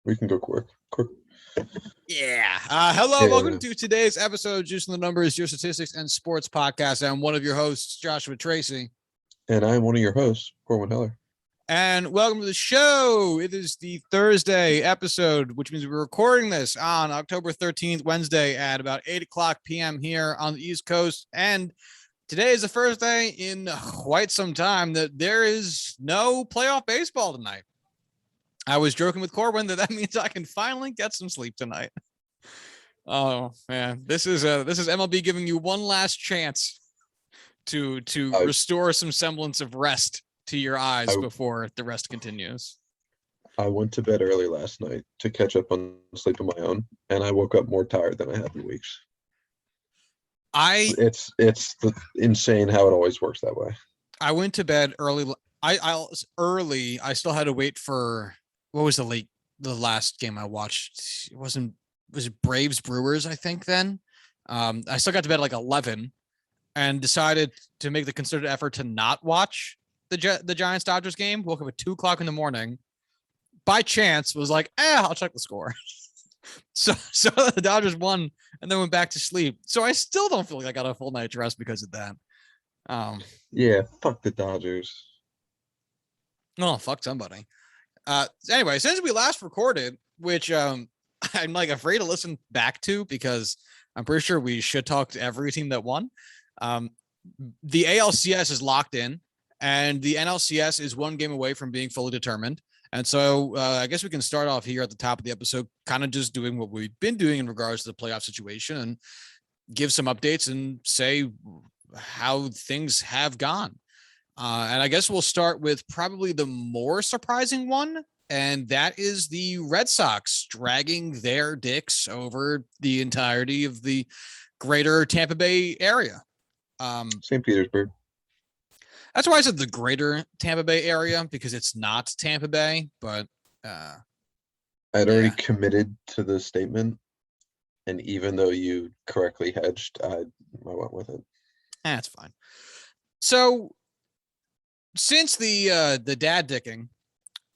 We can go quick. Quick. Yeah. Hello, welcome Yeah. to today's episode of Juicing the Numbers, your statistics and sports podcast. I'm one of your hosts, Joshua Tracy. And I'm one of your hosts, Corwin Heller. And welcome to the show. It is the Thursday episode, which means we're recording this on October 13th, Wednesday at about 8 o'clock p.m. here on the East Coast. And today is the first day in quite some time that there is no playoff baseball tonight. I was joking with Corwin that means I can finally get some sleep tonight. Oh man, this is MLB giving you one last chance to restore some semblance of rest to your eyes before the rest continues. I went to bed early last night to catch up on sleep of my own, and I woke up more tired than I have in weeks. It's insane how it always works that way. I went to bed early. I still had to wait for what was the last game I watched? Was it Braves Brewers, I think then. I still got to bed at like 11 and decided to make the concerted effort to not watch the Giants Dodgers game. Woke up at 2 o'clock in the morning. By chance was like, I'll check the score. so the Dodgers won and then went back to sleep. So I still don't feel like I got a full night's rest because of that. Yeah, fuck the Dodgers. No, fuck somebody. Anyway, since we last recorded, which I'm like afraid to listen back to because I'm pretty sure we should talk to every team that won. The ALCS is locked in, and the NLCS is one game away from being fully determined. And so I guess we can start off here at the top of the episode, kind of just doing what we've been doing in regards to the playoff situation and give some updates and say how things have gone. And I guess we'll start with probably the more surprising one, and that is the Red Sox dragging their dicks over the entirety of the greater Tampa Bay area. St. Petersburg. That's why I said the greater Tampa Bay area, because it's not Tampa Bay, but I'd already committed to the statement, and even though you correctly hedged, I went with it. That's fine. So since the dad dicking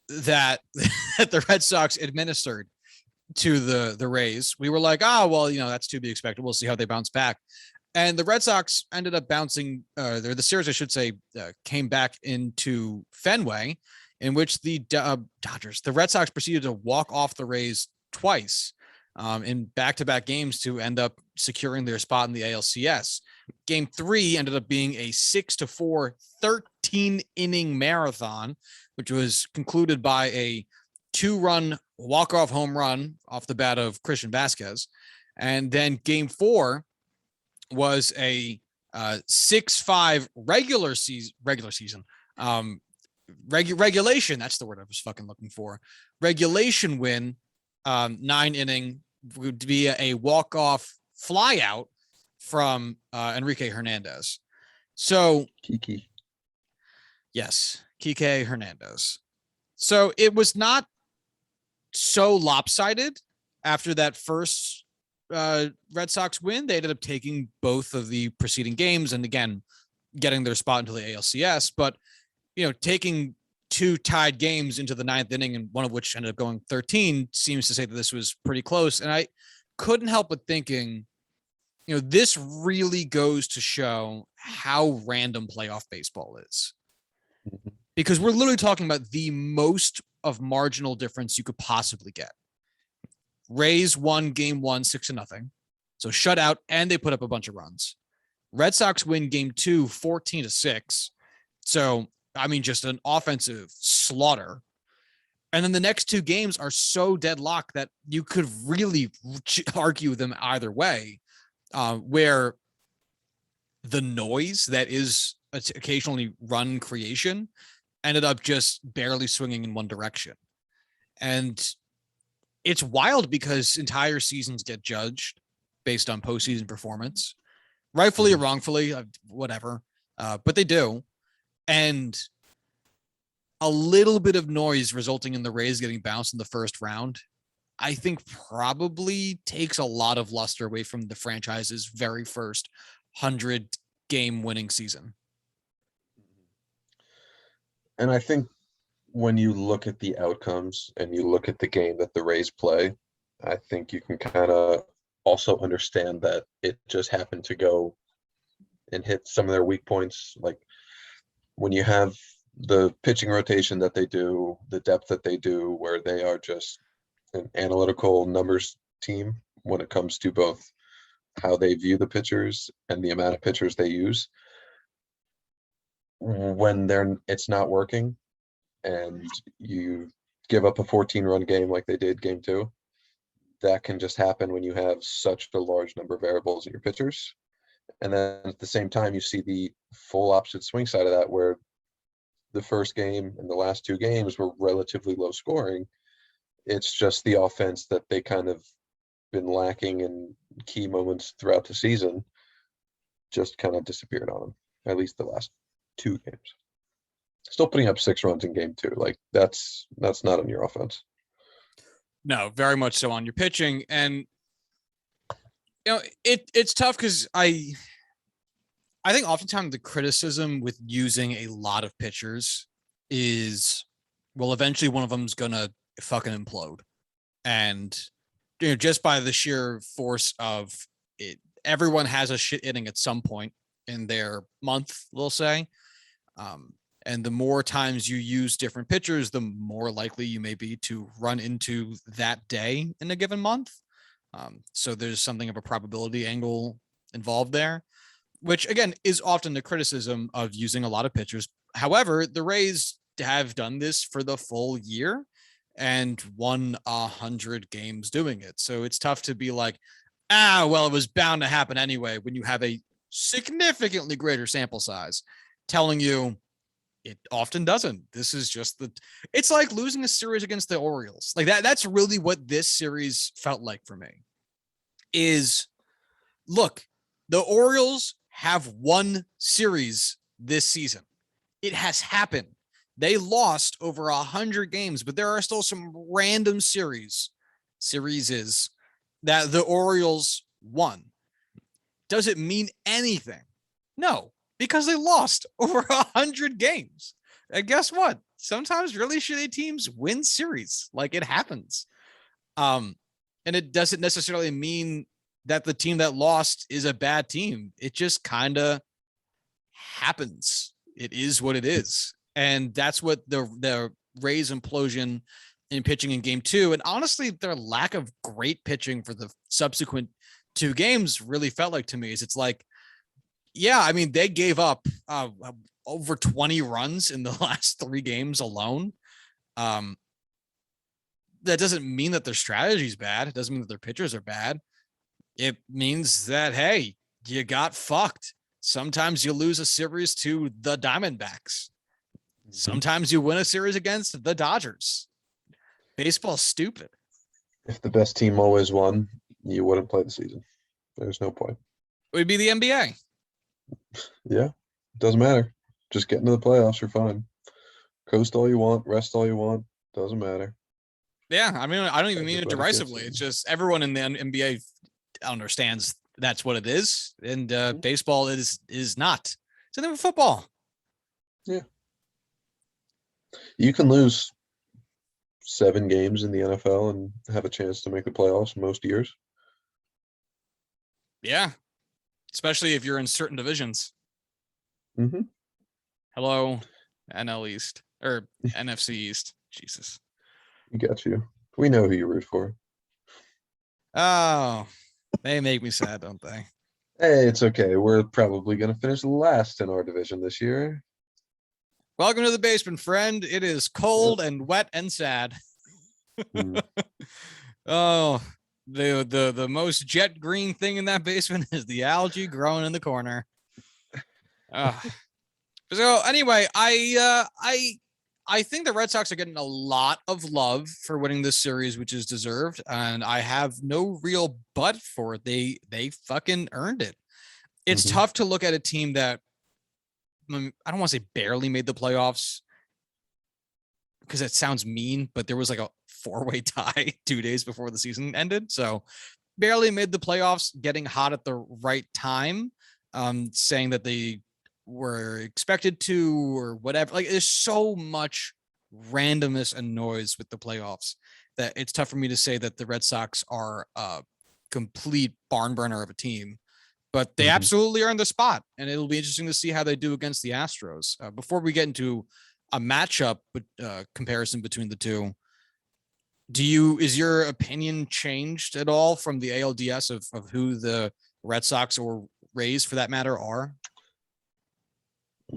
that the Red Sox administered to the Rays, we were like, that's to be expected. We'll see how they bounce back. And the Red Sox ended up bouncing, the series, I should say, came back into Fenway, in which the Red Sox proceeded to walk off the Rays twice in back-to-back games to end up securing their spot in the ALCS. Game 3 ended up being a 6-4 13-inning marathon, which was concluded by a 2-run walk-off home run off the bat of Christian Vasquez. And then game 4 was a 6-5 regulation. That's the word I was fucking looking for. Regulation win, 9-inning, would be a walk-off flyout from Enrique Hernandez. So Kiki. Yes, Kike Hernandez. So it was not so lopsided after that first Red Sox win. They ended up taking both of the preceding games and again getting their spot into the ALCS. But taking 2 tied games into the 9th inning, and one of which ended up going 13, seems to say that this was pretty close. And I couldn't help but thinking, this really goes to show how random playoff baseball is. Mm-hmm. Because we're literally talking about the most of marginal difference you could possibly get. Rays won game 1, 6-0. So shutout, and they put up a bunch of runs. Red Sox win game 2, 14-6. So, just an offensive slaughter. And then the next 2 games are so deadlocked that you could really argue them either way, where the noise that is occasionally run creation ended up just barely swinging in one direction. And it's wild because entire seasons get judged based on postseason performance, rightfully or wrongfully, whatever, but they do. And a little bit of noise resulting in the Rays getting bounced in the first round, I think probably takes a lot of luster away from the franchise's very first 100-game winning season. And I think when you look at the outcomes and you look at the game that the Rays play, I think you can kind of also understand that it just happened to go and hit some of their weak points. Like when you have the pitching rotation that they do, the depth that they do, where they are just an analytical numbers team when it comes to both how they view the pitchers and the amount of pitchers they use. When it's not working and you give up a 14-run game like they did game 2, that can just happen when you have such a large number of variables in your pitchers. And then at the same time, you see the full opposite swing side of that, where the first game and the last 2 games were relatively low scoring. It's just the offense that they kind of been lacking in key moments throughout the season just kind of disappeared on them, at least the last 2 games. Still putting up 6 runs in game 2. Like that's not on your offense. No, very much so on your pitching. And it's tough because I think oftentimes the criticism with using a lot of pitchers is, well, eventually one of them's gonna fucking implode. And just by the sheer force of it, everyone has a shit inning at some point in their month, we'll say. And the more times you use different pitchers, the more likely you may be to run into that day in a given month. So there's something of a probability angle involved there, which again is often the criticism of using a lot of pitchers. However, the Rays have done this for the full year and won 100 games doing it. So it's tough to be like, well, it was bound to happen anyway, when you have a significantly greater sample size telling you it often doesn't. This is just it's like losing a series against the Orioles. Like that's really what this series felt like for me. Is look, the Orioles have won series this season. It has happened. They lost over 100 games, but there are still some random series that the Orioles won. Does it mean anything? No, because they lost over 100 games. And guess what? Sometimes really shitty teams win series. Like it happens. And it doesn't necessarily mean that the team that lost is a bad team. It just kind of happens. It is what it is. And that's what the Rays implosion in pitching in game 2. And honestly, their lack of great pitching for the subsequent 2 games really felt like to me is it's like, yeah, I mean, they gave up over 20 runs in the last 3 games alone. That doesn't mean that their strategy is bad. It doesn't mean that their pitchers are bad. It means that, hey, you got fucked. Sometimes you lose a series to the Diamondbacks. Sometimes you win a series against the Dodgers. Baseball's stupid. If the best team always won, you wouldn't play the season. There's no point. It would be the NBA. Yeah, doesn't matter. Just get into the playoffs. You're fine. Coast all you want, rest all you want. Doesn't matter. Yeah, I mean, I don't even mean it Everybody gets derisively. it. It's just everyone in the NBA understands that's what it is, and baseball is not. It's in football. Yeah, you can lose 7 games in the NFL and have a chance to make the playoffs most years. Yeah, especially if you're in certain divisions. Mm-hmm. Hello, NL East or NFC East. Jesus. We got you. We know who you root for. Oh, they make me sad, don't they? Hey, it's okay. We're probably going to finish last in our division this year. Welcome to the basement, friend. It is cold and wet and sad. Oh, the most jet green thing in that basement is the algae growing in the corner. So anyway, I think the Red Sox are getting a lot of love for winning this series, which is deserved, and I have no real but for it. They fucking earned it. It's tough to look at a team that, I don't want to say barely made the playoffs because it sounds mean, but there was like a 4-way tie 2 days before the season ended. So barely made the playoffs, getting hot at the right time, saying that they were expected to or whatever. Like there's so much randomness and noise with the playoffs that it's tough for me to say that the Red Sox are a complete barn burner of a team, but they absolutely are in the spot, and it'll be interesting to see how they do against the Astros. Before we get into a matchup comparison between the two, is your opinion changed at all from the ALDS of who the Red Sox or Rays, for that matter, are?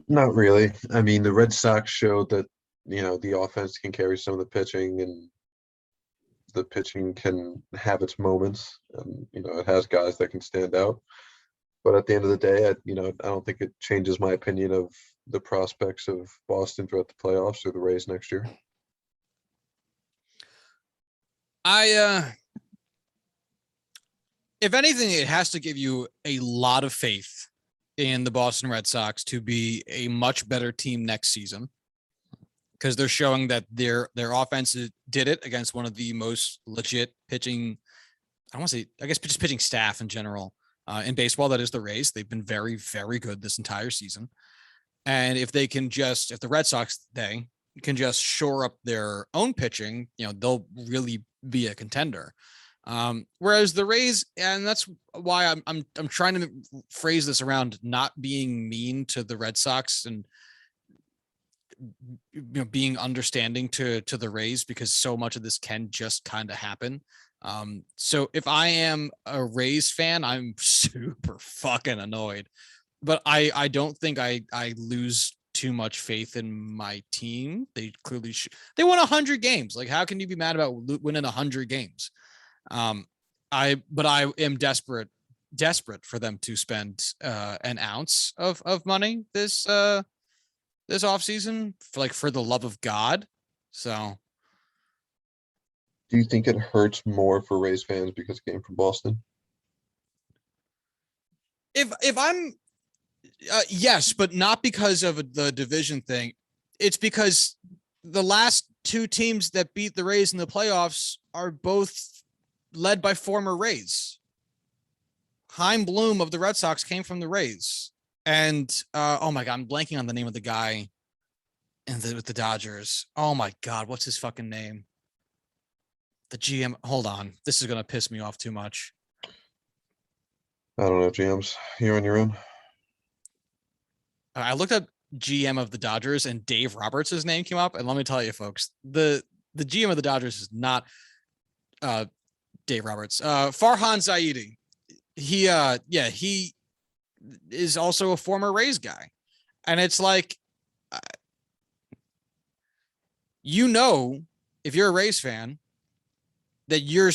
Not really. I mean, the Red Sox showed that, the offense can carry some of the pitching and the pitching can have its moments. And, it has guys that can stand out. But at the end of the day, I don't think it changes my opinion of the prospects of Boston throughout the playoffs or the Rays next year. If anything, it has to give you a lot of faith in the Boston Red Sox to be a much better team next season, because they're showing that their offense did it against one of the most legit pitching, I don't want to say, I guess just pitching staff in general in baseball. That is the Rays. They've been very, very good this entire season. And if the Red Sox can just shore up their own pitching, they'll really be a contender. Whereas the Rays, and that's why I'm trying to phrase this around not being mean to the Red Sox and being understanding to the Rays, because so much of this can just kind of happen. So if I am a Rays fan, I'm super fucking annoyed, but I don't think I lose too much faith in my team. They clearly they won 100 games. Like, how can you be mad about winning 100 games? I am desperate for them to spend an ounce of money this offseason, for the love of God. So do you think it hurts more for Rays fans because it came from Boston? If I'm yes, but not because of the division thing. It's because the last two teams that beat the Rays in the playoffs are both led by former Rays. Chaim Bloom of the Red Sox came from the Rays. And oh my God, I'm blanking on the name of the guy with the Dodgers. Oh my God, what's his fucking name? The GM. Hold on. This is going to piss me off too much. I don't know, GMs. You're on your own. I looked up GM of the Dodgers and Dave Roberts' name came up. And let me tell you, folks, the GM of the Dodgers is not Dave Roberts. Farhan Zaidi. He is also a former Rays guy. And it's like, if you're a Rays fan, that your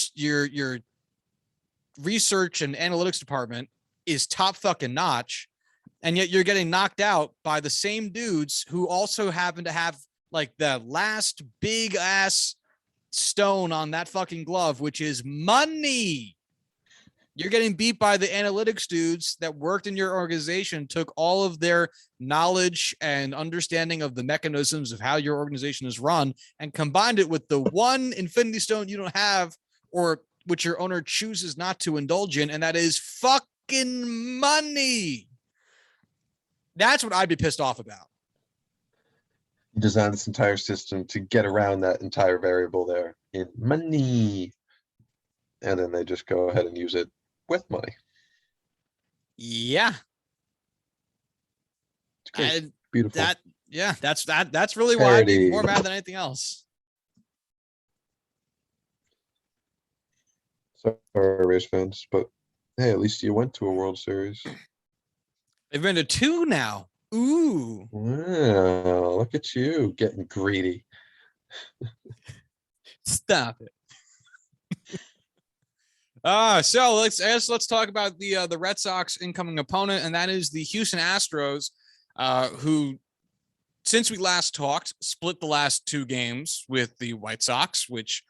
research and analytics department is top fucking notch, and yet you're getting knocked out by the same dudes who also happen to have like the last big ass stone on that fucking glove, which is money. You're getting beat by the analytics dudes that worked in your organization, took all of their knowledge and understanding of the mechanisms of how your organization is run, and combined it with the one infinity stone you don't have, or which your owner chooses not to indulge in, and that is fucking money. That's what I'd be pissed off about. You designed this entire system to get around that entire variable there in money. And then they just go ahead and use it with money. Yeah. It's great. Beautiful. That's really why I'd be more mad than anything else. Sorry, Rays fans, but hey, at least you went to a World Series. They've been to 2 now. Ooh. Wow, look at you getting greedy. Stop it. So let's talk about the Red Sox incoming opponent, and that is the Houston Astros, who, since we last talked, split the last 2 games with the White Sox, which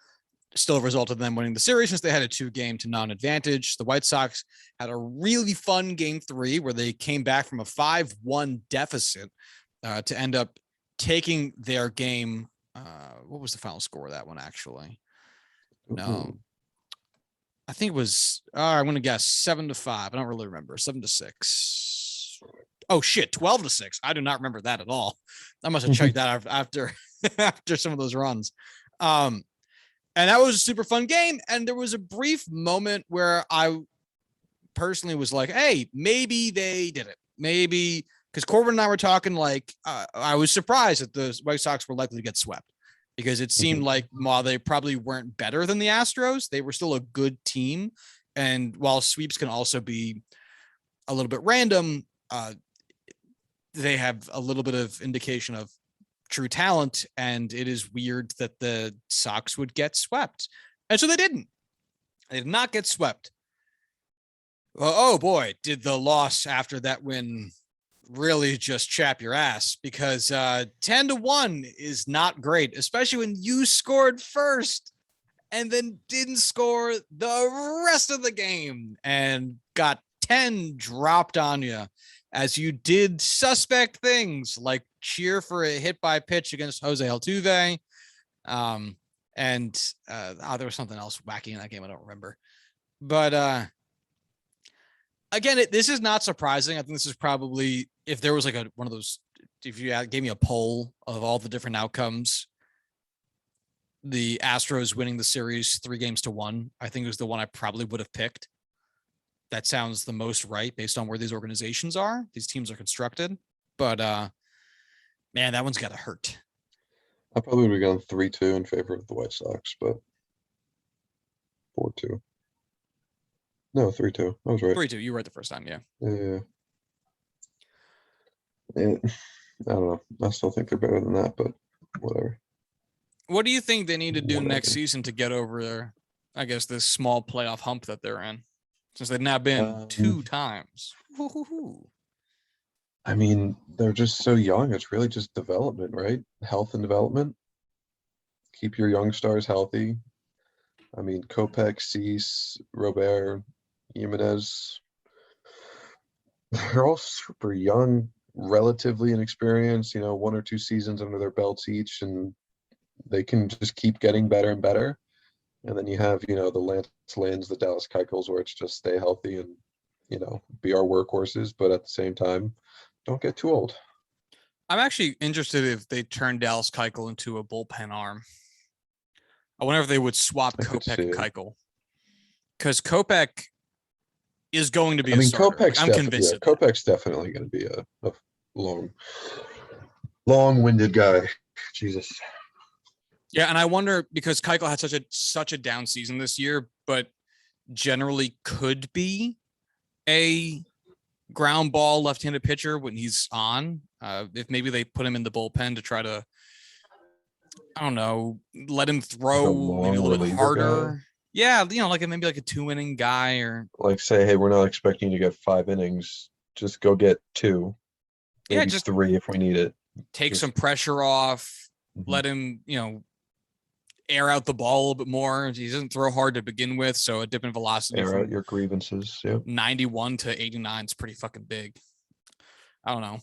still resulted in them winning the series since they had a 2-game to non-advantage. The White Sox had a really fun game 3 where they came back from a 5-1 deficit to end up taking their game. What was the final score of that one, actually? No. I think it was, I'm going to guess 7-5. I don't really remember. 7-6. Oh shit, 12-6. I do not remember that at all. I must have checked that after after some of those runs. And that was a super fun game. And there was a brief moment where I personally was like, hey, maybe they did it. Maybe because Corwin and I were talking like I was surprised that the White Sox were likely to get swept because it seemed like while they probably weren't better than the Astros, they were still a good team. And while sweeps can also be a little bit random, they have a little bit of indication of true talent, and it is weird that the Sox would get swept. And so they didn't. They did not get swept. Well, oh boy, did the loss after that win really just chap your ass, because 10-1 is not great, especially when you scored first and then didn't score the rest of the game and got 10 dropped on you as you did suspect things like cheer for a hit by pitch against Jose Altuve. There was something else wacky in that game. I don't remember. But again, this is not surprising. I think this is probably, if there was like one of those, if you gave me a poll of all the different outcomes, the Astros winning the series 3-1, I think it was the one I probably would have picked. That sounds the most right based on where these organizations are. These teams are constructed. But man, that one's got to hurt. I probably would have gone 3-2 in favor of the White Sox, but 4-2. No, 3-2. I was right. 3-2. You were right the first time, yeah. Yeah. I don't know. I still think they're better than that, but whatever. What do you think they need to do next season to get over, I guess, this small playoff hump that they're in? Since they've now been 2 times. Woo-hoo-hoo. I mean, they're just so young. It's really just development, right? Health and development. Keep your young stars healthy. I mean, Kopech, Cease, Robert, Jimenez, they're all super young, relatively inexperienced, 1 or 2 seasons under their belts each, and they can just keep getting better and better. And then you have, the Lance Lynn's, the Dallas Keuchels, where it's just stay healthy and, be our workhorses, but at the same time, don't get too old. I'm actually interested if they turn Dallas Keuchel into a bullpen arm. I wonder if they would swap Kopech and Keuchel. Because Kopech is going to be a starter. I'm convinced. Yeah, Kopech's definitely going to be a long-winded guy. Jesus. Yeah, and I wonder, because Keuchel had such a down season this year, but generally could be a ground ball left-handed pitcher when he's on. If maybe they put him in the bullpen to try to, I don't know, let him throw maybe a little bit harder. Guy. Yeah, like maybe like a 2-inning guy, or like say, hey, we're not expecting you to get 5 innings. Just go get 2. Maybe just 3 if we need it. Take some pressure off. Mm-hmm. Let him, air out the ball a little bit more. He doesn't throw hard to begin with, so a dip in velocity. Air out your grievances. Yep. 91 to 89 is pretty fucking big. I don't know.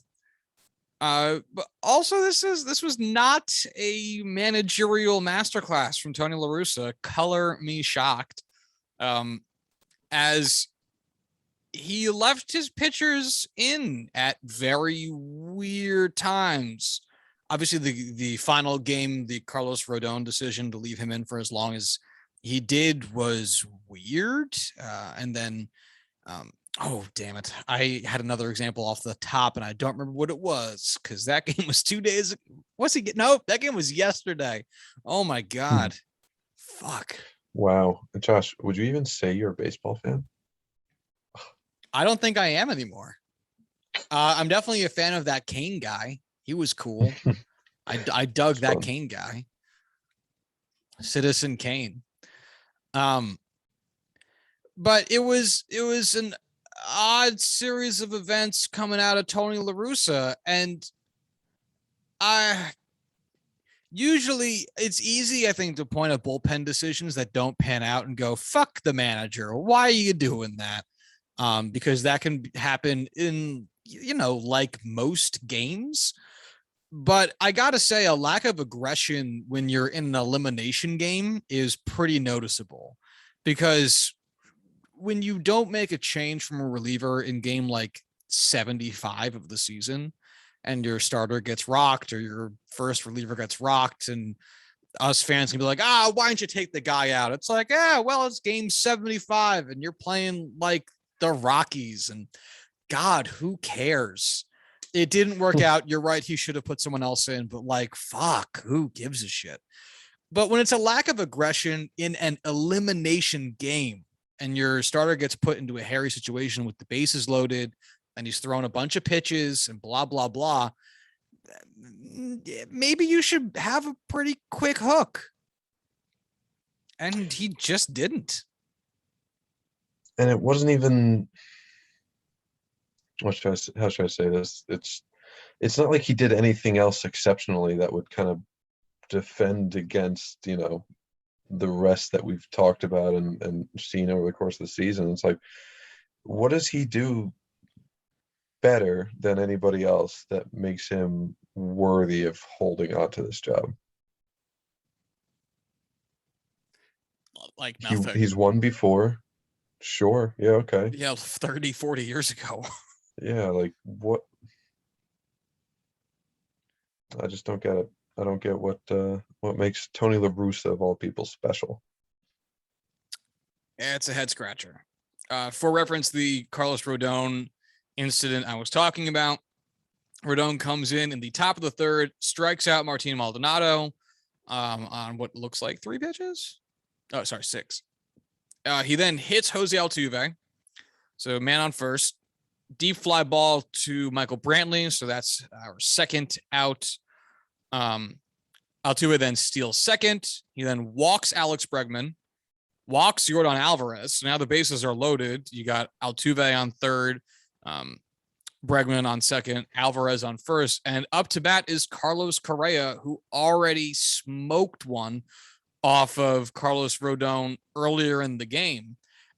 But also this was not a managerial masterclass from Tony La Russa. Color me shocked. As he left his pitchers in at very weird times. Obviously, the final game, the Carlos Rodon decision to leave him in for as long as he did was weird. And then, oh, damn it. I had another example off the top, and I don't remember what it was because that game was 2 days. What's he get? Nope, that game was yesterday. Oh, my God. Fuck. Wow. Josh, would you even say you're a baseball fan? I don't think I am anymore. I'm definitely a fan of that Kane guy. He was cool. I dug that Kane guy. Citizen Kane. But it was an odd series of events coming out of Tony La Russa, and usually it's easy, I think, to point at bullpen decisions that don't pan out and go, fuck the manager. Why are you doing that? Because that can happen in, like most games. But I got to say, a lack of aggression when you're in an elimination game is pretty noticeable, because when you don't make a change from a reliever in game like 75 of the season and your starter gets rocked or your first reliever gets rocked, and us fans can be like, why don't you take the guy out? It's like, well, it's game 75 and you're playing like the Rockies, and God, who cares? It didn't work out. You're right. He should have put someone else in, but like, fuck, who gives a shit? But when it's a lack of aggression in an elimination game and your starter gets put into a hairy situation with the bases loaded and he's throwing a bunch of pitches and blah, blah, blah, maybe you should have a pretty quick hook. And he just didn't. And it wasn't even, how should I say this? It's not like he did anything else exceptionally that would kind of defend against, the rest that we've talked about and seen over the course of the season. It's like, what does he do better than anybody else that makes him worthy of holding on to this job? Like nothing. He's won before. Sure. Yeah. Okay. Yeah. 30, 40 years ago. Yeah. Like what? I just don't get it. I don't get what makes Tony La Russa of all people special. Yeah, it's a head scratcher. For reference, the Carlos Rodon incident I was talking about, Rodon comes in the top of the third, strikes out Martin Maldonado on what looks like 3 pitches. Oh, sorry, 6. He then hits Jose Altuve. So man on first, deep fly ball to Michael Brantley. So that's our second out. Altuve then steals second. He then walks Alex Bregman, walks Yordan Alvarez. So now the bases are loaded. You got Altuve on third, Bregman on second, Alvarez on first, and up to bat is Carlos Correa, who already smoked one off of Carlos Rodon earlier in the game.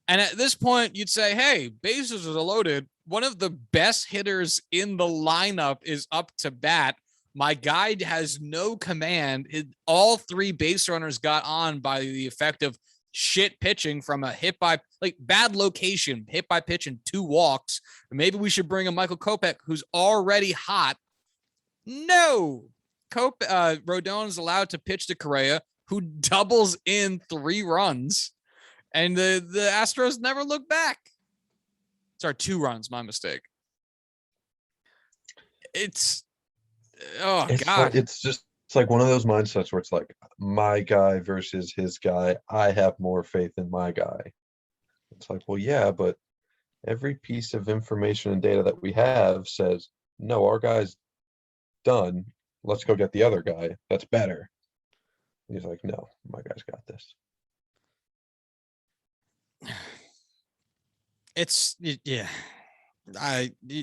And at this point, you'd say, hey, bases are loaded. One of the best hitters in the lineup is up to bat. My guy has no command. All 3 base runners got on by the effect of shit pitching from a hit by, like, bad location, hit by pitch and 2 walks. Maybe we should bring in Michael Kopech, who's already hot. No. Rodon is allowed to pitch to Correa, who doubles in 3 runs. And the Astros never look back. Sorry, 2 runs, my mistake. It's God. It's like one of those mindsets where it's like my guy versus his guy. I have more faith in my guy. It's like, well, yeah, but every piece of information and data that we have says, no, our guy's done. Let's go get the other guy. That's better. And he's like, no, my guy's got this. Yeah.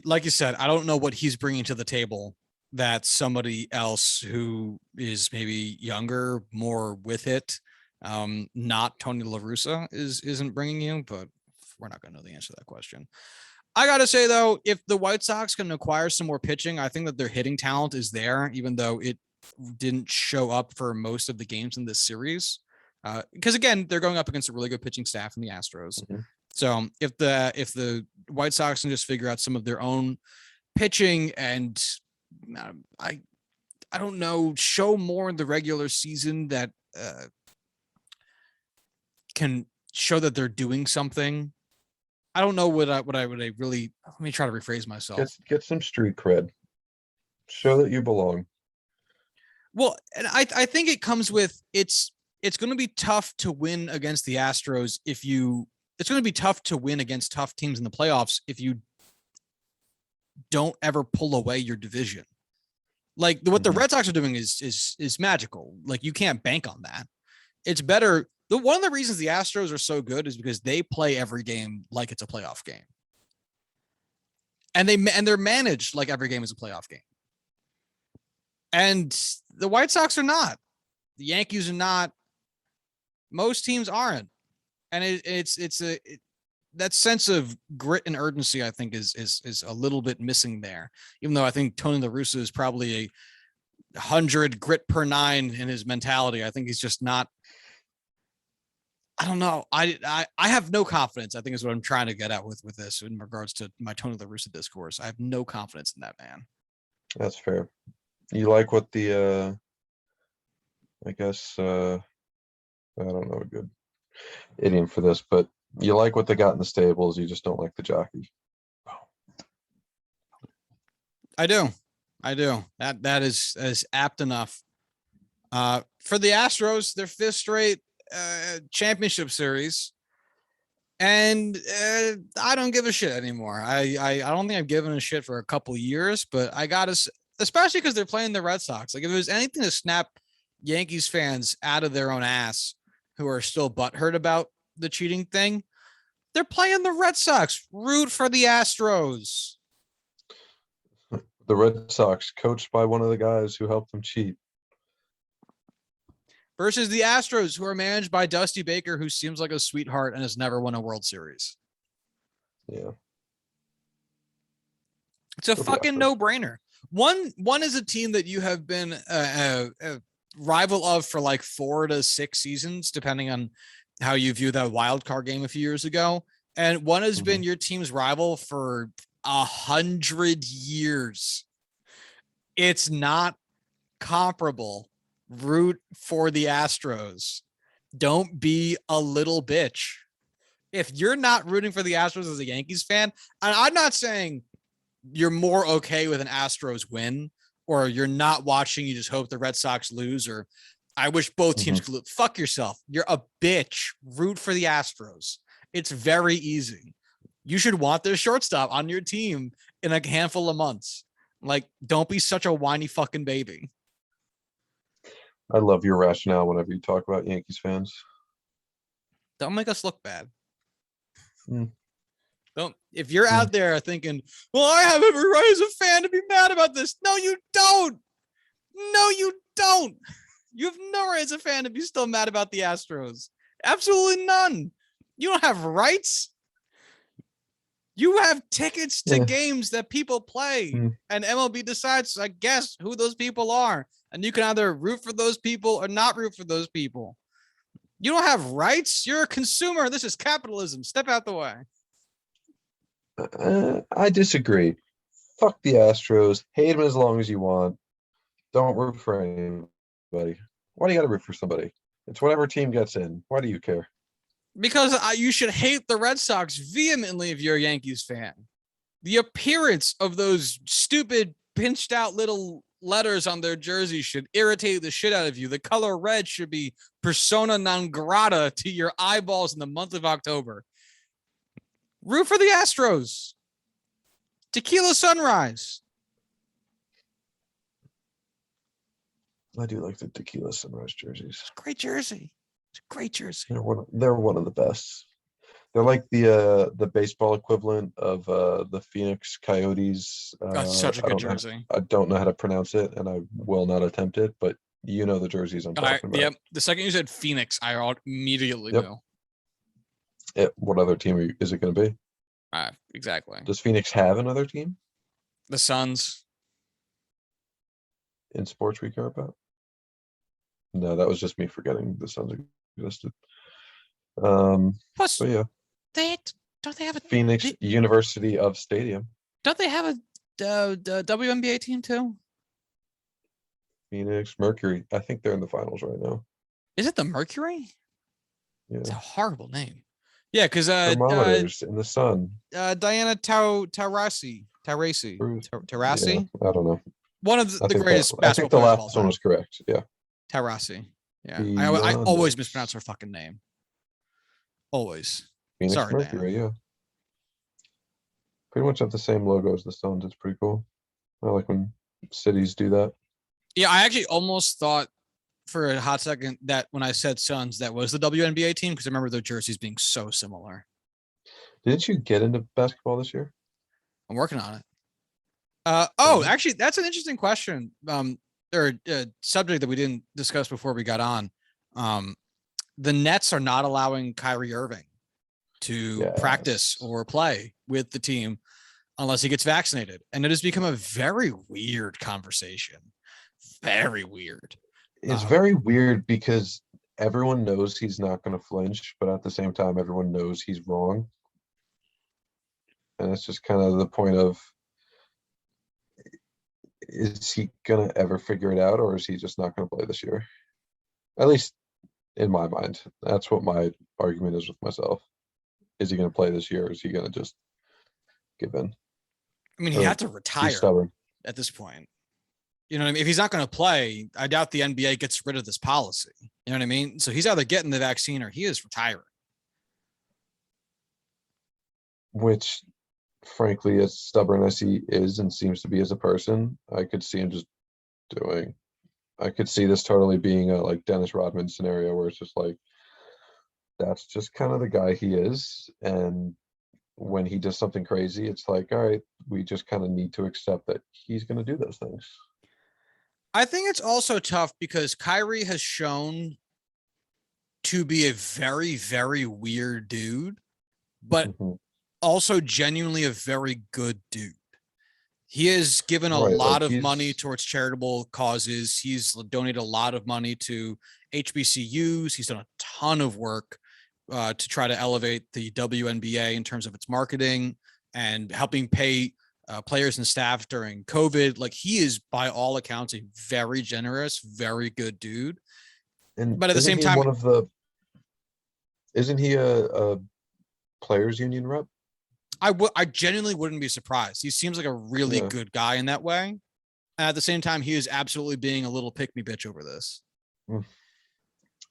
Like you said, I don't know what he's bringing to the table that somebody else who is maybe younger, more with it, not Tony La Russa isn't bringing you, but we're not going to know the answer to that question. I got to say, though, if the White Sox can acquire some more pitching, I think that their hitting talent is there, even though it didn't show up for most of the games in this series. Because, again, they're going up against a really good pitching staff in the Astros. Mm-hmm. So if the White Sox can just figure out some of their own pitching and I don't know, show more in the regular season that can show that they're doing something. I don't know what I really, let me try to rephrase myself. Get some street cred. Show that you belong. Well, and I think it comes with it's going to be tough to win against the Astros it's going to be tough to win against tough teams in the playoffs if you don't ever pull away your division. Like what the Red Sox are doing is magical. Like you can't bank on that. It's better. One of the reasons the Astros are so good is because they play every game like it's a playoff game. And they're managed like every game is a playoff game. And the White Sox are not. The Yankees are not. Most teams aren't. And it's that sense of grit and urgency, I think, is a little bit missing there. Even though I think Tony La Russa is probably 100 grit per 9 in his mentality, I think he's just not. I don't know. I have no confidence. I think is what I'm trying to get at with this in regards to my tone of the Rooster discourse. I have no confidence in that man. That's fair. You like what the I guess I don't know a good idiom for this, but you like what they got in the stables, you just don't like the jockey. I do. That is apt enough. For the Astros, their fifth straight championship series. And I don't give a shit anymore. I don't think I've given a shit for a couple years, but I got to, especially because they're playing the Red Sox. Like if it was anything to snap Yankees fans out of their own ass who are still butthurt about the cheating thing, they're playing the Red Sox. Root for the Astros. The Red Sox, coached by one of the guys who helped them cheat. Versus the Astros, who are managed by Dusty Baker, who seems like a sweetheart and has never won a World Series. Yeah. It's a fucking no-brainer. One is a team that you have been a rival of for like 4 to 6 seasons, depending on how you view that wild card game a few years ago. And one has been your team's rival for 100 years. It's not comparable. Root for the Astros. Don't be a little bitch. If you're not rooting for the Astros as a Yankees fan, and I'm not saying you're more okay with an Astros win, or you're not watching, you just hope the Red Sox lose, or I wish both teams could lose. Fuck yourself. You're a bitch. Root for the Astros. It's very easy. You should want their shortstop on your team in a handful of months. Like, don't be such a whiny fucking baby. I love your rationale whenever you talk about Yankees fans. Don't make us look bad. Don't. If you're out there thinking, well, I have every right as a fan to be mad about this. No, you don't. No, you don't. You have no right as a fan to be still mad about the Astros. Absolutely none. You don't have rights. You have tickets to games that people play, and MLB decides, I guess, who those people are. And you can either root for those people or not root for those people. You don't have rights. You're a consumer. This is capitalism. Step out the way. I disagree. Fuck the Astros. Hate them as long as you want. Don't root for anybody. Why do you got to root for somebody? It's whatever team gets in. Why do you care? Because you should hate the Red Sox vehemently if you're a Yankees fan. The appearance of those stupid pinched out little letters on their jersey should irritate the shit out of you. The color red should be persona non grata to your eyeballs in the month of October. Root for the Astros. Tequila Sunrise. I do like the Tequila Sunrise jerseys. It's a great jersey. It's a great jersey. They're one of the best. They're like the baseball equivalent of the Phoenix Coyotes. That's such a good jersey. I don't know how to pronounce it, and I will not attempt it, but you know the jerseys I'm talking about. Yep. The second you said Phoenix, I immediately knew. What other team is it going to be? Exactly. Does Phoenix have another team? The Suns. In sports we care about? No, that was just me forgetting the Suns existed. Plus, so yeah. Don't they have a Phoenix University of Stadium? Don't they have a WNBA team too? Phoenix Mercury. I think they're in the finals right now. Is it the Mercury? Yeah. It's a horrible name. Yeah, because thermometers in the sun. Diana Taurasi. Yeah, I don't know. One of the greatest basketball I think the players last one was correct. Yeah. Taurasi. Yeah. I always mispronounce her fucking name. Always. Phoenix Sorry, Mercury, Diana. yeah. Pretty much have the same logo as the Suns. It's pretty cool. I like when cities do that. Yeah, I actually almost thought for a hot second that when I said Suns, that was the WNBA team, because I remember their jerseys being so similar. Didn't you get into basketball this year? I'm working on it. Actually, that's an interesting question. Or a subject that we didn't discuss before we got on. The Nets are not allowing Kyrie Irving to practice or play with the team unless he gets vaccinated. And it has become a very weird conversation. Very weird. It's very weird because everyone knows he's not going to flinch, but at the same time, everyone knows he's wrong. And it's just kind of the point of, is he going to ever figure it out, or is he just not going to play this year? At least in my mind, that's what my argument is with myself. Is he going to play this year, or is he going to just give in? I mean, he Or had to be retire stubborn? at this point. You know what I mean? If he's not going to play, I doubt the NBA gets rid of this policy. You know what I mean? So he's either getting the vaccine or he is retiring. Which, frankly, as stubborn as he is and seems to be as a person, I could see him just doing. I could see this totally being a like Dennis Rodman scenario where it's just like, that's just kind of the guy he is. And when he does something crazy, it's like, all right, we just kind of need to accept that he's going to do those things. I think it's also tough because Kyrie has shown to be a very, very weird dude, but Mhm. also genuinely a very good dude. He has given a Right, lot like of money he's towards charitable causes. He's donated a lot of money to HBCUs. He's done a ton of work to try to elevate the WNBA in terms of its marketing and helping pay players and staff during COVID. Like, he is, by all accounts, a very generous, very good dude. and But at the isn't same he time, one of the? Isn't he a players union rep? I genuinely wouldn't be surprised. He seems like a really Yeah. good guy in that way. And at the same time, he is absolutely being a little pick me bitch over this. Mm.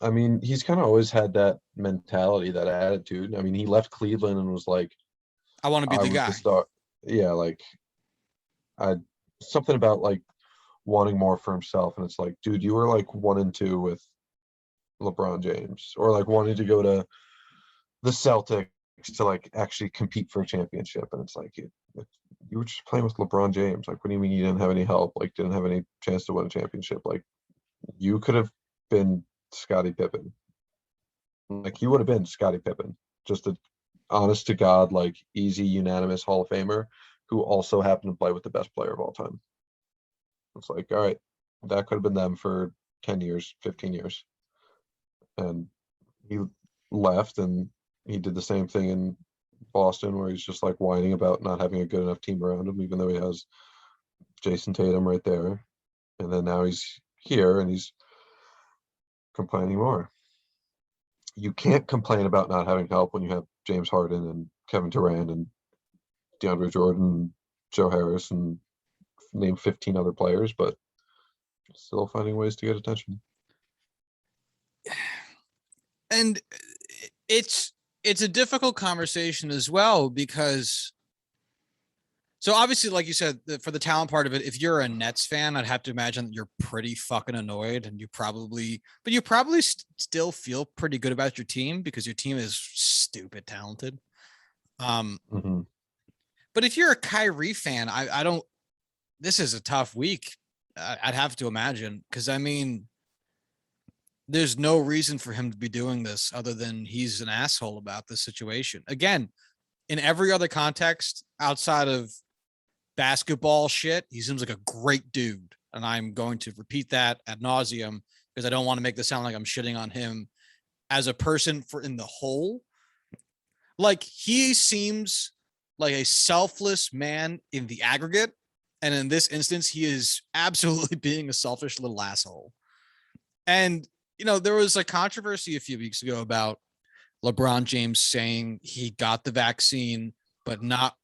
I mean, he's kind of always had that mentality, that attitude. I mean, he left Cleveland and was like, I want to be I the was the guy. star. Yeah, like I something about like wanting more for himself. And it's like, dude, you were like 1-2 with LeBron James, or like wanting to go to the Celtics to like actually compete for a championship. And it's like you were just playing with LeBron James. Like, what do you mean you didn't have any help? Like, didn't have any chance to win a championship? Like, you could have been Scottie Pippen. Like, he would have been Scottie Pippen. Just a honest to God, like easy, unanimous Hall of Famer who also happened to play with the best player of all time. It's like, all right, that could have been them for 10 years, 15 years. And he left and he did the same thing in Boston where he's just like whining about not having a good enough team around him, even though he has Jason Tatum right there. And then now he's here and he's complaining more. You can't complain about not having help when you have James Harden and Kevin Durant and DeAndre Jordan, and Joe Harris, and name 15 other players, but still finding ways to get attention. And it's a difficult conversation as well because, so obviously, like you said, for the talent part of it, if you're a Nets fan, I'd have to imagine that you're pretty fucking annoyed, and you probably still feel pretty good about your team because your team is stupid talented. Mm-hmm. But if you're a Kyrie fan, I don't. This is a tough week. I'd have to imagine, because I mean, there's no reason for him to be doing this other than he's an asshole about this situation. Again, in every other context outside of basketball shit, he seems like a great dude. And I'm going to repeat that ad nauseum because I don't want to make this sound like I'm shitting on him as a person for in the whole. Like, he seems like a selfless man in the aggregate. And in this instance, he is absolutely being a selfish little asshole. And, you know, there was a controversy a few weeks ago about LeBron James saying he got the vaccine, but not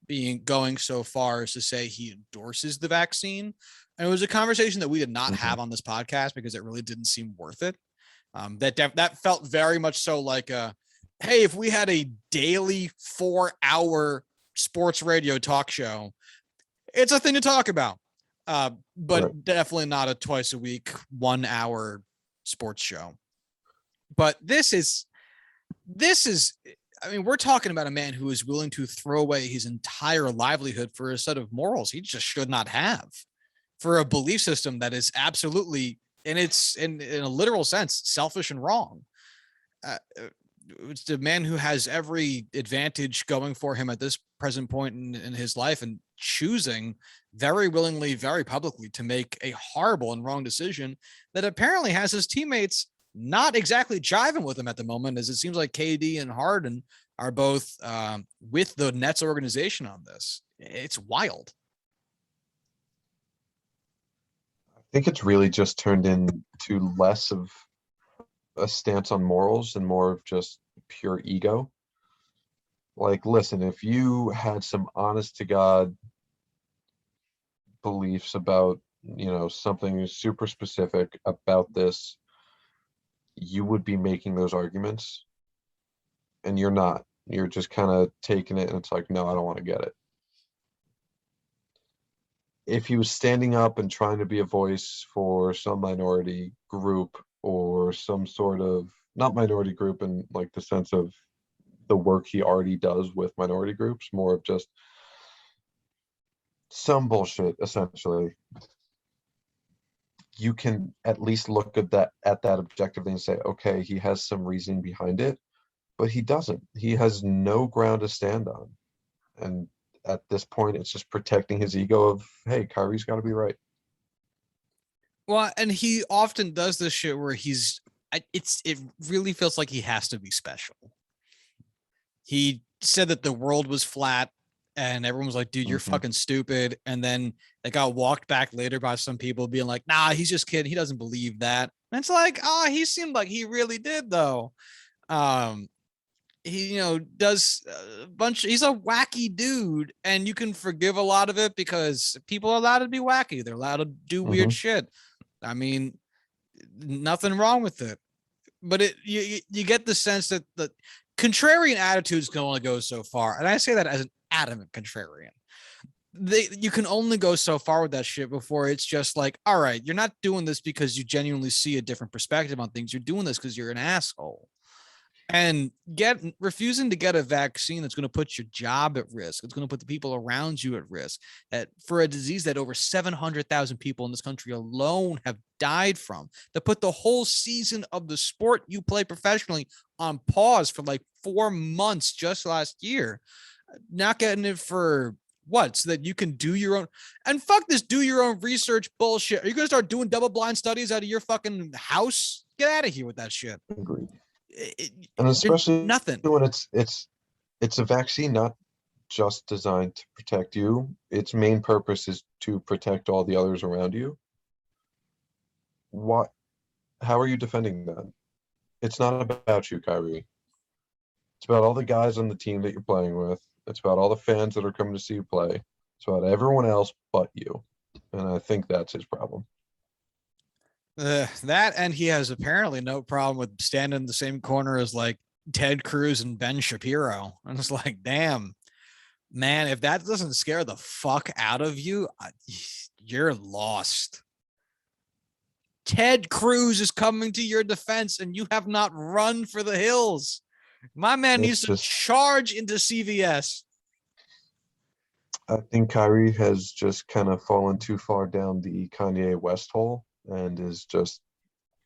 going so far as to say he endorses the vaccine. And it was a conversation that we did not have on this podcast because it really didn't seem worth it. That felt very much so like hey, if we had a daily 4-hour sports radio talk show, it's a thing to talk about. But Right. definitely not a twice a week, 1 hour sports show. But this is, I mean, we're talking about a man who is willing to throw away his entire livelihood for a set of morals he just should not have, for a belief system that is absolutely, and it's in a literal sense, selfish and wrong. It's the man who has every advantage going for him at this present point in his life and choosing very willingly, very publicly to make a horrible and wrong decision that apparently has his teammates not exactly jiving with him at the moment, as it seems like KD and Harden are both with the Nets organization on this. It's wild. I think it's really just turned into less of a stance on morals and more of just pure ego. Like, listen, if you had some honest to God beliefs about, something super specific about this, you would be making those arguments, and you're not. You're just kind of taking it, and it's like, no, I don't want to get it. If he was standing up and trying to be a voice for some minority group or some sort of, not minority group in like the sense of the work he already does with minority groups, more of just some bullshit, essentially, you can at least look at that objectively and say, okay, he has some reasoning behind it, but he doesn't. He has no ground to stand on. And at this point, it's just protecting his ego of, hey, Kyrie's got to be right. Well, and he often does this shit where it really feels like he has to be special. He said that the world was flat and everyone was like, dude, you're fucking stupid. And then they got walked back later by some people being like, nah, he's just kidding. He doesn't believe that. And it's like, he seemed like he really did though. He, does a bunch. He's a wacky dude, and you can forgive a lot of it because people are allowed to be wacky. They're allowed to do weird shit. I mean, nothing wrong with it. But you get the sense that the contrarian attitudes can only go so far. And I say that as an adamant contrarian. You can only go so far with that shit before it's just like, all right, you're not doing this because you genuinely see a different perspective on things. You're doing this because you're an asshole. And refusing to get a vaccine that's going to put your job at risk. It's going to put the people around you at risk for a disease that over 700,000 people in this country alone have died from, that put the whole season of the sport you play professionally on pause for like 4 months just last year. Not getting it for what? So that you can do your own, and fuck this, do your own research bullshit. Are you going to start doing double blind studies out of your fucking house? Get out of here with that shit. Agreed. And especially nothing when it's a vaccine not just designed to protect you. Its main purpose is to protect all the others around you. How are you defending that? It's not about you, Kyrie. It's about all the guys on the team that you're playing with. It's about all the fans that are coming to see you play. It's about everyone else but you. And I think that's his problem. That, and he has apparently no problem with standing in the same corner as like Ted Cruz and Ben Shapiro. And it's like, damn, man, if that doesn't scare the fuck out of you, you're lost. Ted Cruz is coming to your defense and you have not run for the hills. My man needs to charge into CVS. I think Kyrie has just kind of fallen too far down the Kanye West hole. And is just,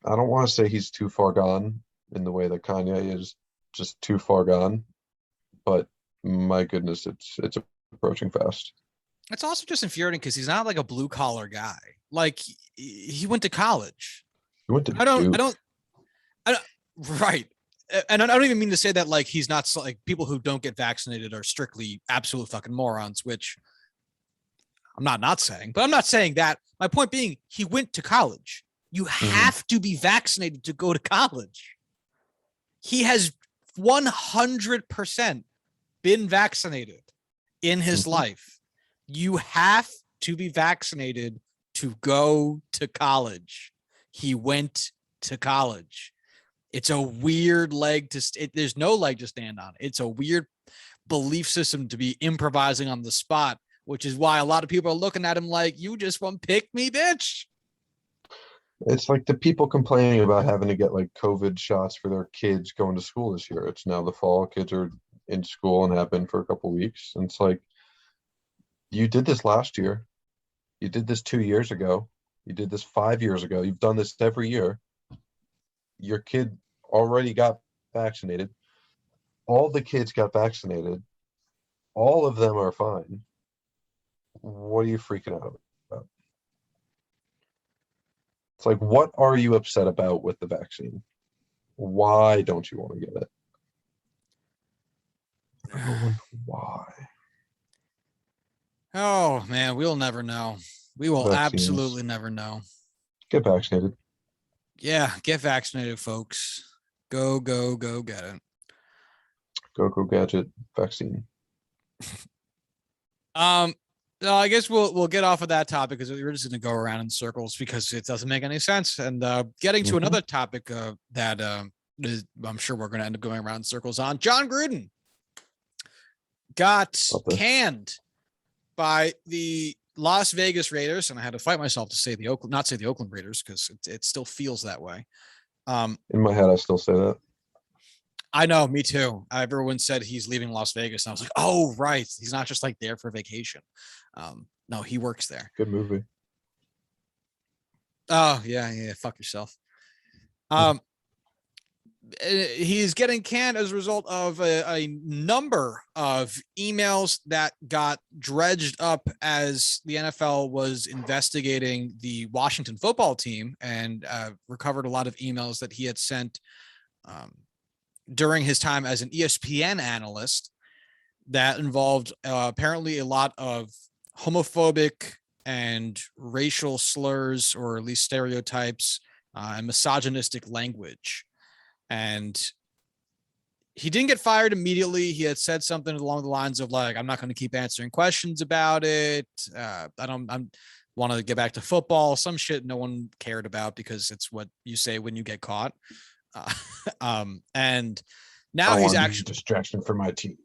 I don't want to say he's too far gone in the way that Kanye is just too far gone, but my goodness, it's approaching fast. It's also just infuriating because he's not like a blue collar guy. Like he went to college. He went to Duke. Right. And I don't even mean to say that like he's not like people who don't get vaccinated are strictly absolute fucking morons, which I'm not saying, but I'm not saying that. My point being, he went to college. You have to be vaccinated to go to college. He has 100% been vaccinated in his life. You have to be vaccinated to go to college. He went to college. It's a weird leg there's no leg to stand on. It's a weird belief system to be improvising on the spot, which is why a lot of people are looking at him like, you just want to pick me, bitch. It's like the people complaining about having to get like COVID shots for their kids going to school this year. It's now the fall. Kids are in school and have been for a couple of weeks. And it's like, you did this last year. You did this 2 years ago. You did this 5 years ago. You've done this every year. Your kid already got vaccinated. All the kids got vaccinated. All of them are fine. What are you freaking out about? It's like, what are you upset about with the vaccine? Why don't you want to get it? Everyone, why? Oh man, we'll never know. We will Vaccines. absolutely never know. Get vaccinated. Yeah, get vaccinated, folks. Go get it. Go gadget vaccine. No, I guess we'll get off of that topic because we're just going to go around in circles because it doesn't make any sense. And getting to another topic that I'm sure we're going to end up going around in circles on. Jon Gruden got canned by the Las Vegas Raiders, and I had to fight myself to say not say the Oakland Raiders because it still feels that way. In my head, I still say that. I know, me too. Everyone said he's leaving Las Vegas, and I was like, "Oh, right, he's not just like there for vacation." No, he works there. Good movie. Oh yeah. Fuck yourself. He's getting canned as a result of a number of emails that got dredged up as the NFL was investigating the Washington football team and recovered a lot of emails that he had sent during his time as an ESPN analyst that involved apparently a lot of homophobic and racial slurs, or at least stereotypes, and misogynistic language. And he didn't get fired immediately. He had said something along the lines of like, I'm not going to keep answering questions about it. I want to get back to football. Some shit no one cared about because it's what you say when you get caught. And now he's actually distraction for my team.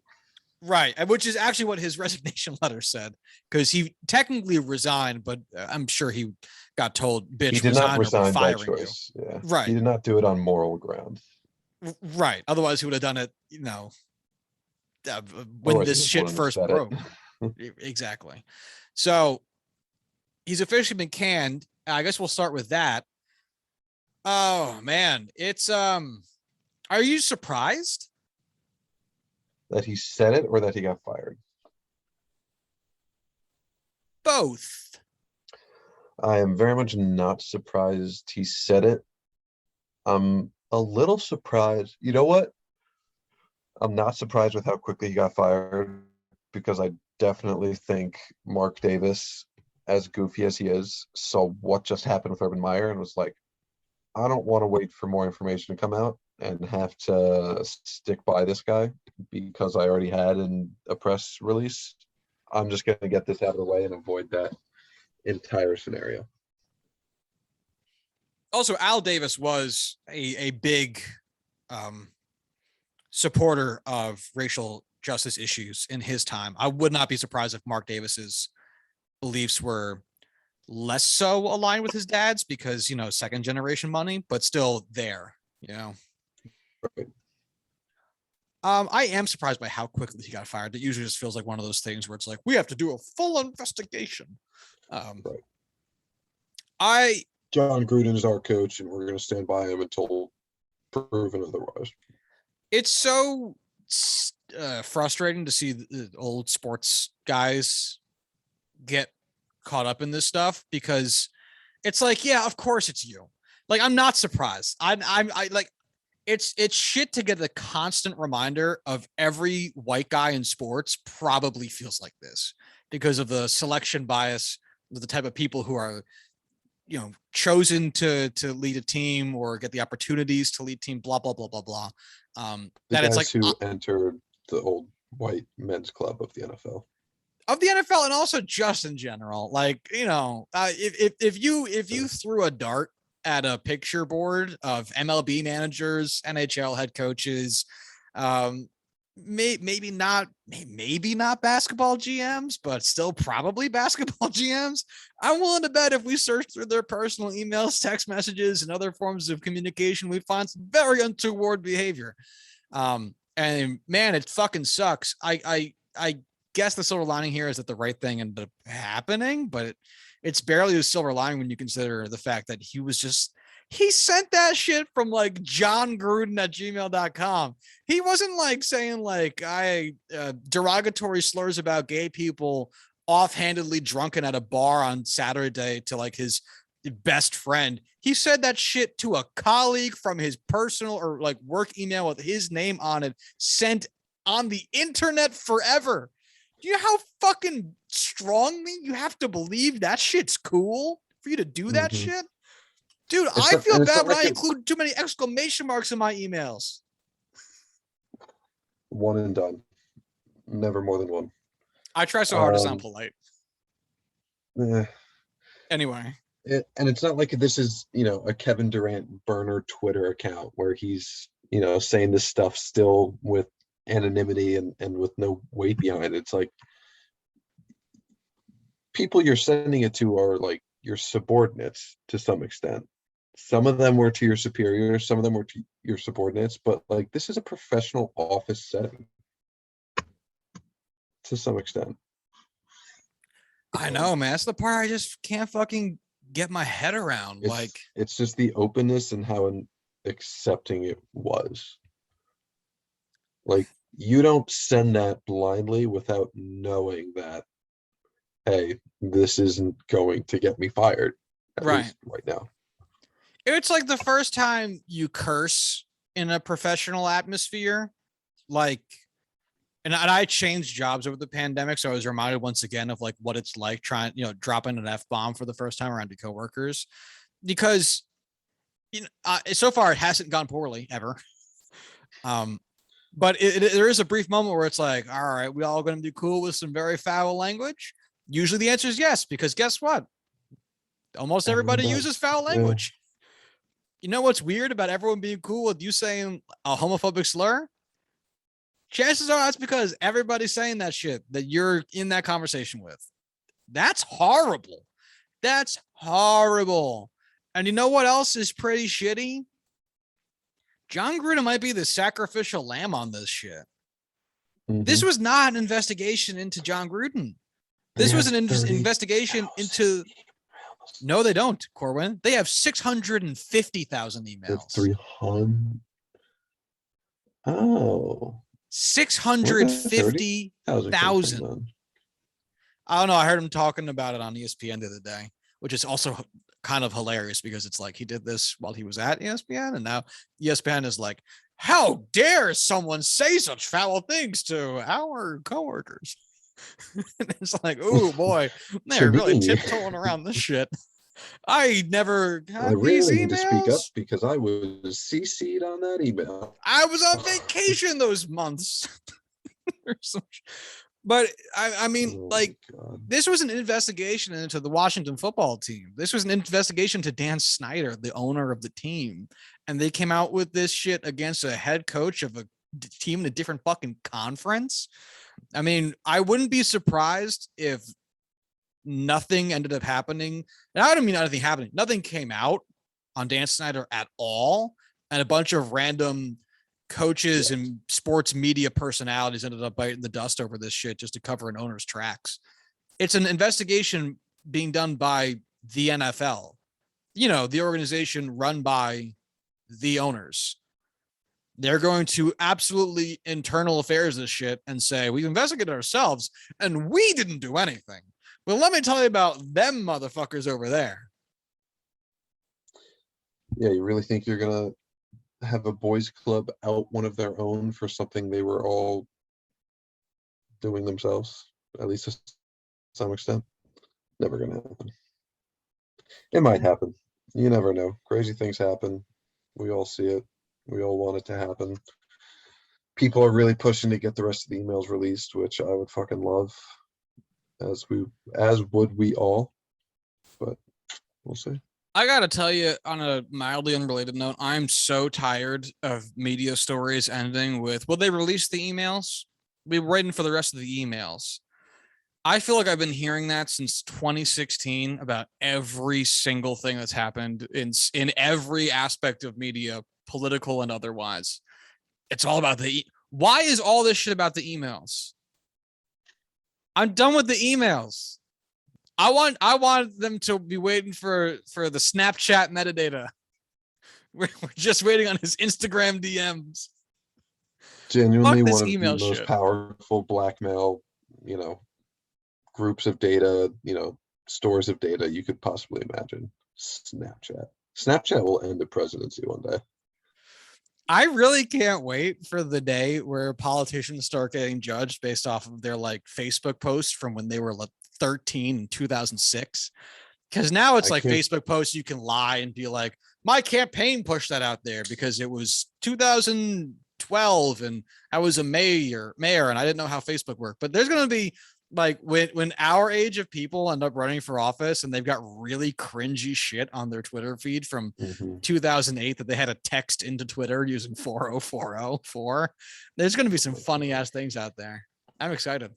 Right, which is actually what his resignation letter said, because he technically resigned, but I'm sure he got told, "Bitch, he did not resign by choice." Yeah, right. He did not do it on moral grounds. Right. Otherwise, he would have done it. When this shit first broke. Exactly. So he's officially been canned. I guess we'll start with that. Oh man, it's Are you surprised that he said it or that he got fired? Both. I am very much not surprised he said it. I'm a little surprised. You know what? I'm not surprised with how quickly he got fired, because I definitely think Mark Davis, as goofy as he is, saw what just happened with Urban Meyer and was like, I don't want to wait for more information to come out and have to stick by this guy because I already had a press release. I'm just going to get this out of the way and avoid that entire scenario. Also, Al Davis was a big supporter of racial justice issues in his time. I would not be surprised if Mark Davis's beliefs were less so aligned with his dad's because, second generation money, but still there, Right. I am surprised by how quickly he got fired. It usually just feels like one of those things where it's like, we have to do a full investigation. Right. Jon Gruden is our coach, and we're going to stand by him until proven otherwise. It's so frustrating to see the old sports guys get caught up in this stuff, because it's like, yeah, of course it's you. Like, I'm not surprised. I like, it's shit to get the constant reminder of every white guy in sports probably feels like this because of the selection bias, the type of people who are, chosen to lead a team or get the opportunities to lead team, blah, blah, blah, blah, blah. That it's like who entered the old white men's club of the NFL. And also just in general, like, if you threw a dart at a picture board of MLB managers, NHL head coaches, maybe not basketball GMs, but still probably basketball GMs. I'm willing to bet if we search through their personal emails, text messages, and other forms of communication, we find some very untoward behavior. And man, it fucking sucks. I guess the silver lining here is that the right thing ended up happening, but it's barely a silver lining when you consider the fact that he sent that shit from like Jon Gruden at gmail.com. He wasn't like saying like derogatory slurs about gay people offhandedly drunken at a bar on Saturday to like his best friend. He said that shit to a colleague from his personal or like work email with his name on it, sent on the internet forever. Do you know how fucking strongly you have to believe that shit's cool for you to do that shit? Dude, I feel bad when I include too many exclamation marks in my emails. One and done. Never more than one. I try so hard to sound polite. Anyway. And it's not like this is, a Kevin Durant burner Twitter account where he's, saying this stuff still with anonymity and with no weight behind it. It's like people you're sending it to are like your subordinates to some extent. Some of them were to your superiors, some of them were to your subordinates, but like this is a professional office setting to some extent. I know, man. That's the part I just can't fucking get my head around. It's just the openness and how accepting it was. Like, you don't send that blindly without knowing that, hey, this isn't going to get me fired right now. It's like the first time you curse in a professional atmosphere, like, and I changed jobs over the pandemic, so I was reminded once again of like what it's like trying, dropping an F-bomb for the first time around your coworkers, because so far it hasn't gone poorly ever. But there is a brief moment where it's like, all right, we all going to be cool with some very foul language. Usually the answer is yes, because guess what? Almost everybody uses foul language. Yeah. You know what's weird about everyone being cool with you saying a homophobic slur? Chances are that's because everybody's saying that shit that you're in that conversation with. That's horrible. That's horrible. And you know what else is pretty shitty? Jon Gruden might be the sacrificial lamb on this shit. This was not an investigation into Jon Gruden. This was an investigation into... No, they don't, Corwin. They have 650,000 emails. 300. Oh. 650,000. I don't know. I heard him talking about it on ESPN the other day, which is also kind of hilarious because it's like he did this while he was at ESPN, and now ESPN is like, how dare someone say such foul things to our coworkers? It's like, oh boy, they're really tiptoeing around this shit. I never got I really need to speak up because I was CC'd on that email. I was on vacation those months. But I mean, this was an investigation into the Washington football team. This was an investigation to Dan Snyder, the owner of the team. And they came out with this shit against a head coach of a team in a different fucking conference. I mean, I wouldn't be surprised if nothing ended up happening. And I don't mean anything happening. Nothing came out on Dan Snyder at all. And a bunch of random coaches and sports media personalities ended up biting the dust over this shit just to cover an owner's tracks. It's an investigation being done by the NFL, the organization run by the owners. They're going to absolutely internal affairs this shit and say, we've investigated ourselves and we didn't do anything. Well, let me tell you about them motherfuckers over there. Yeah, you really think you're going to have a boys club out one of their own for something they were all doing themselves, at least to some extent? Never going to happen. It might happen. You never know. Crazy things happen. We all see it. We all want it to happen. People are really pushing to get the rest of the emails released, which I would fucking love, as would we all, but we'll see. I gotta tell you, on a mildly unrelated note, I'm so tired of media stories ending with, will they release the emails? We're waiting for the rest of the emails. I feel like I've been hearing that since 2016 about every single thing that's happened in every aspect of media, political and otherwise. It's all about why is all this shit about the emails? I'm done with the emails. I want them to be waiting for the Snapchat metadata. We're just waiting on his Instagram DMs. Genuinely one of the most powerful blackmail, groups of data, stores of data you could possibly imagine. Snapchat. Snapchat will end the presidency one day. I really can't wait for the day where politicians start getting judged based off of their like Facebook posts from when they were like 13 in 2006. Because now it's I like can't- Facebook posts, you can lie and be like, my campaign pushed that out there because it was 2012 and I was a mayor and I didn't know how Facebook worked. But there's going to be like when our age of people end up running for office and they've got really cringy shit on their Twitter feed from 2008 that they had to text into Twitter using 40404. There's going to be some funny ass things out there. I'm excited.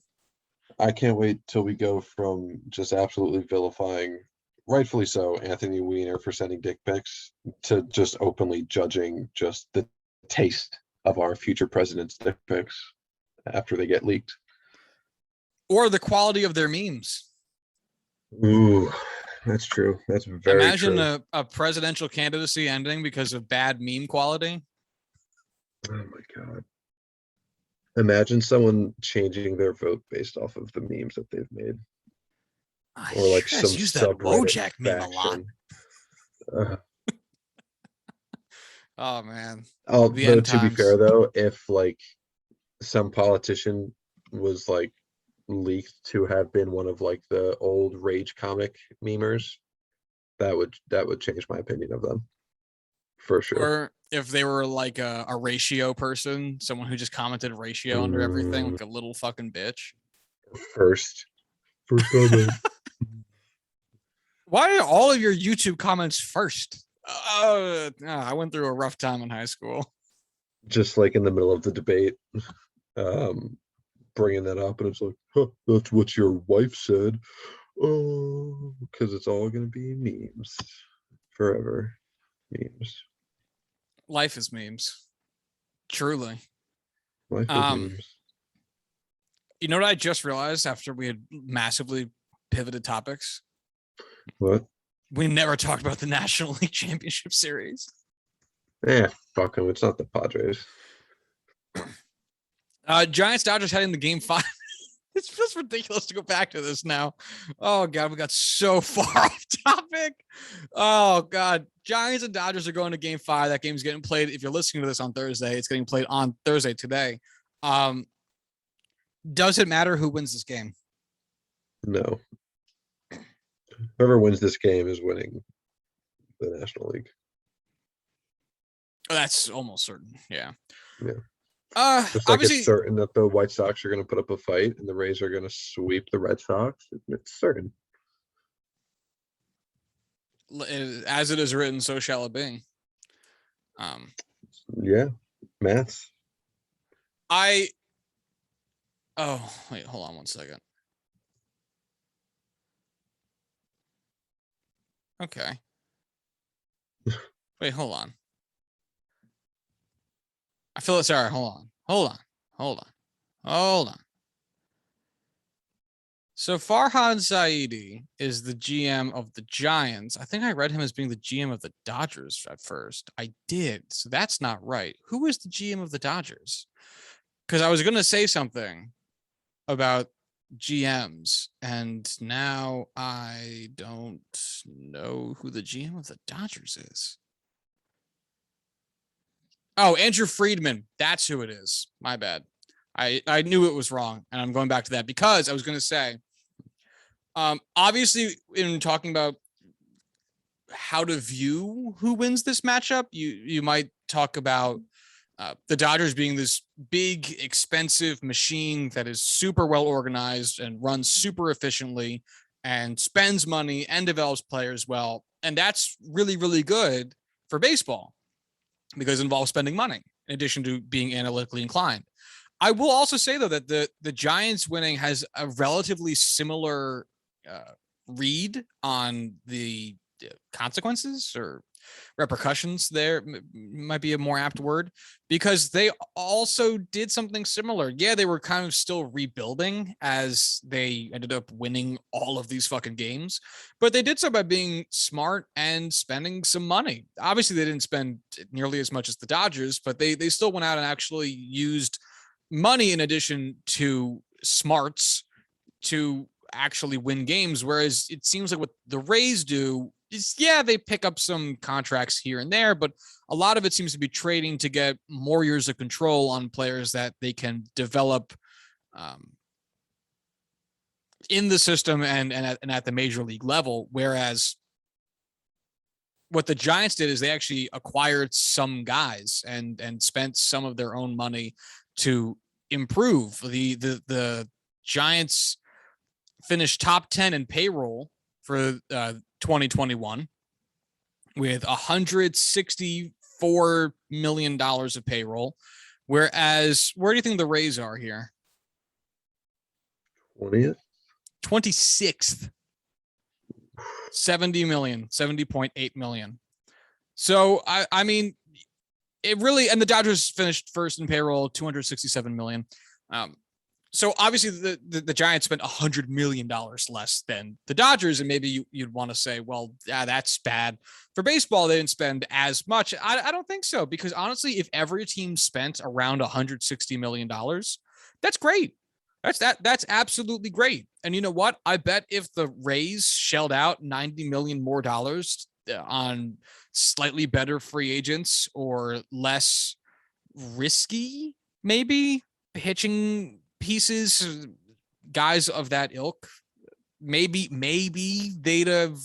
I can't wait till we go from just absolutely vilifying, rightfully so, Anthony Weiner for sending dick pics to just openly judging just the taste of our future president's dick pics after they get leaked. Or the quality of their memes. Ooh, that's true. That's very Imagine true. a presidential candidacy ending because of bad meme quality. Oh my God. Imagine someone changing their vote based off of the memes that they've made. Or like sure some use that subreddit Wojak meme a lot. faction. Oh man. Oh, The though, end to be times. fair though, if like some politician was like leaked to have been one of like the old rage comic memers, that would change my opinion of them for sure. Or if they were like a ratio person, someone who just commented ratio under everything, like a little fucking bitch. First comment. Why are all of your YouTube comments first? I went through a rough time in high school. Just like in the middle of the debate, bringing that up, and it's like, huh, that's what your wife said. Oh, because it's all gonna be memes forever. Memes. Life is memes. Truly. Life is memes. You know what I just realized after we had massively pivoted topics? What? We never talked about the National League Championship Series. Fuck them. It's not the Padres. Giants Dodgers heading to game 5. It feels ridiculous to go back to this now. Oh God, we got so far off topic. Oh God, Giants and Dodgers are going to game 5. That game's getting played. If you're listening to this on Thursday, it's getting played on Thursday today. Does it matter who wins this game? No. Whoever wins this game is winning the National League. That's almost certain. Yeah. Yeah. Just like Obviously, it's certain that the White Sox are going to put up a fight and the Rays are going to sweep the Red Sox. It's certain. As it is written, so shall it be. Yeah. Maths. Oh, wait, hold on one second. Okay. Wait, hold on. I feel sorry. Hold on. So Farhad Zaidi is the GM of the Giants. I think I read him as being the GM of the Dodgers at first. I did. So that's not right. Who is the GM of the Dodgers? Because I was going to say something about GMs, and now I don't know who the GM of the Dodgers is. Oh, Andrew Friedman. That's who it is. My bad. I knew it was wrong, and I'm going back to that because I was going to say, obviously, in talking about how to view who wins this matchup, you might talk about the Dodgers being this big, expensive machine that is super well organized and runs super efficiently and spends money and develops players well. And that's really, really good for baseball because it involves spending money in addition to being analytically inclined. I will also say, though, that the Giants winning has a relatively similar read on the consequences or repercussions. There might be a more apt word, because they also did something similar. Yeah, they were kind of still rebuilding as they ended up winning all of these fucking games, but they did so by being smart and spending some money. Obviously, they didn't spend nearly as much as the Dodgers, but they still went out and actually used money in addition to smarts to actually win games. Whereas it seems like what the Rays do they pick up some contracts here and there, but a lot of it seems to be trading to get more years of control on players that they can develop in the system and at the major league level. Whereas what the Giants did is they actually acquired some guys and spent some of their own money to improve. The Giants finished top 10 in payroll for 2021 with $164 million of payroll. Whereas, where do you think the Rays are here? 20th? 26th. 70.8 million. So I mean, it really, and the Dodgers finished first in payroll, 267 million. So obviously the Giants spent $100 million less than the Dodgers, and maybe you'd want to say, well, yeah, that's bad. For baseball, they didn't spend as much. I don't think so, because honestly, if every team spent around $160 million, that's great. That's absolutely great. And you know what? I bet if the Rays shelled out $90 million more on slightly better free agents or less risky, maybe pitching pieces, guys of that ilk, maybe they'd have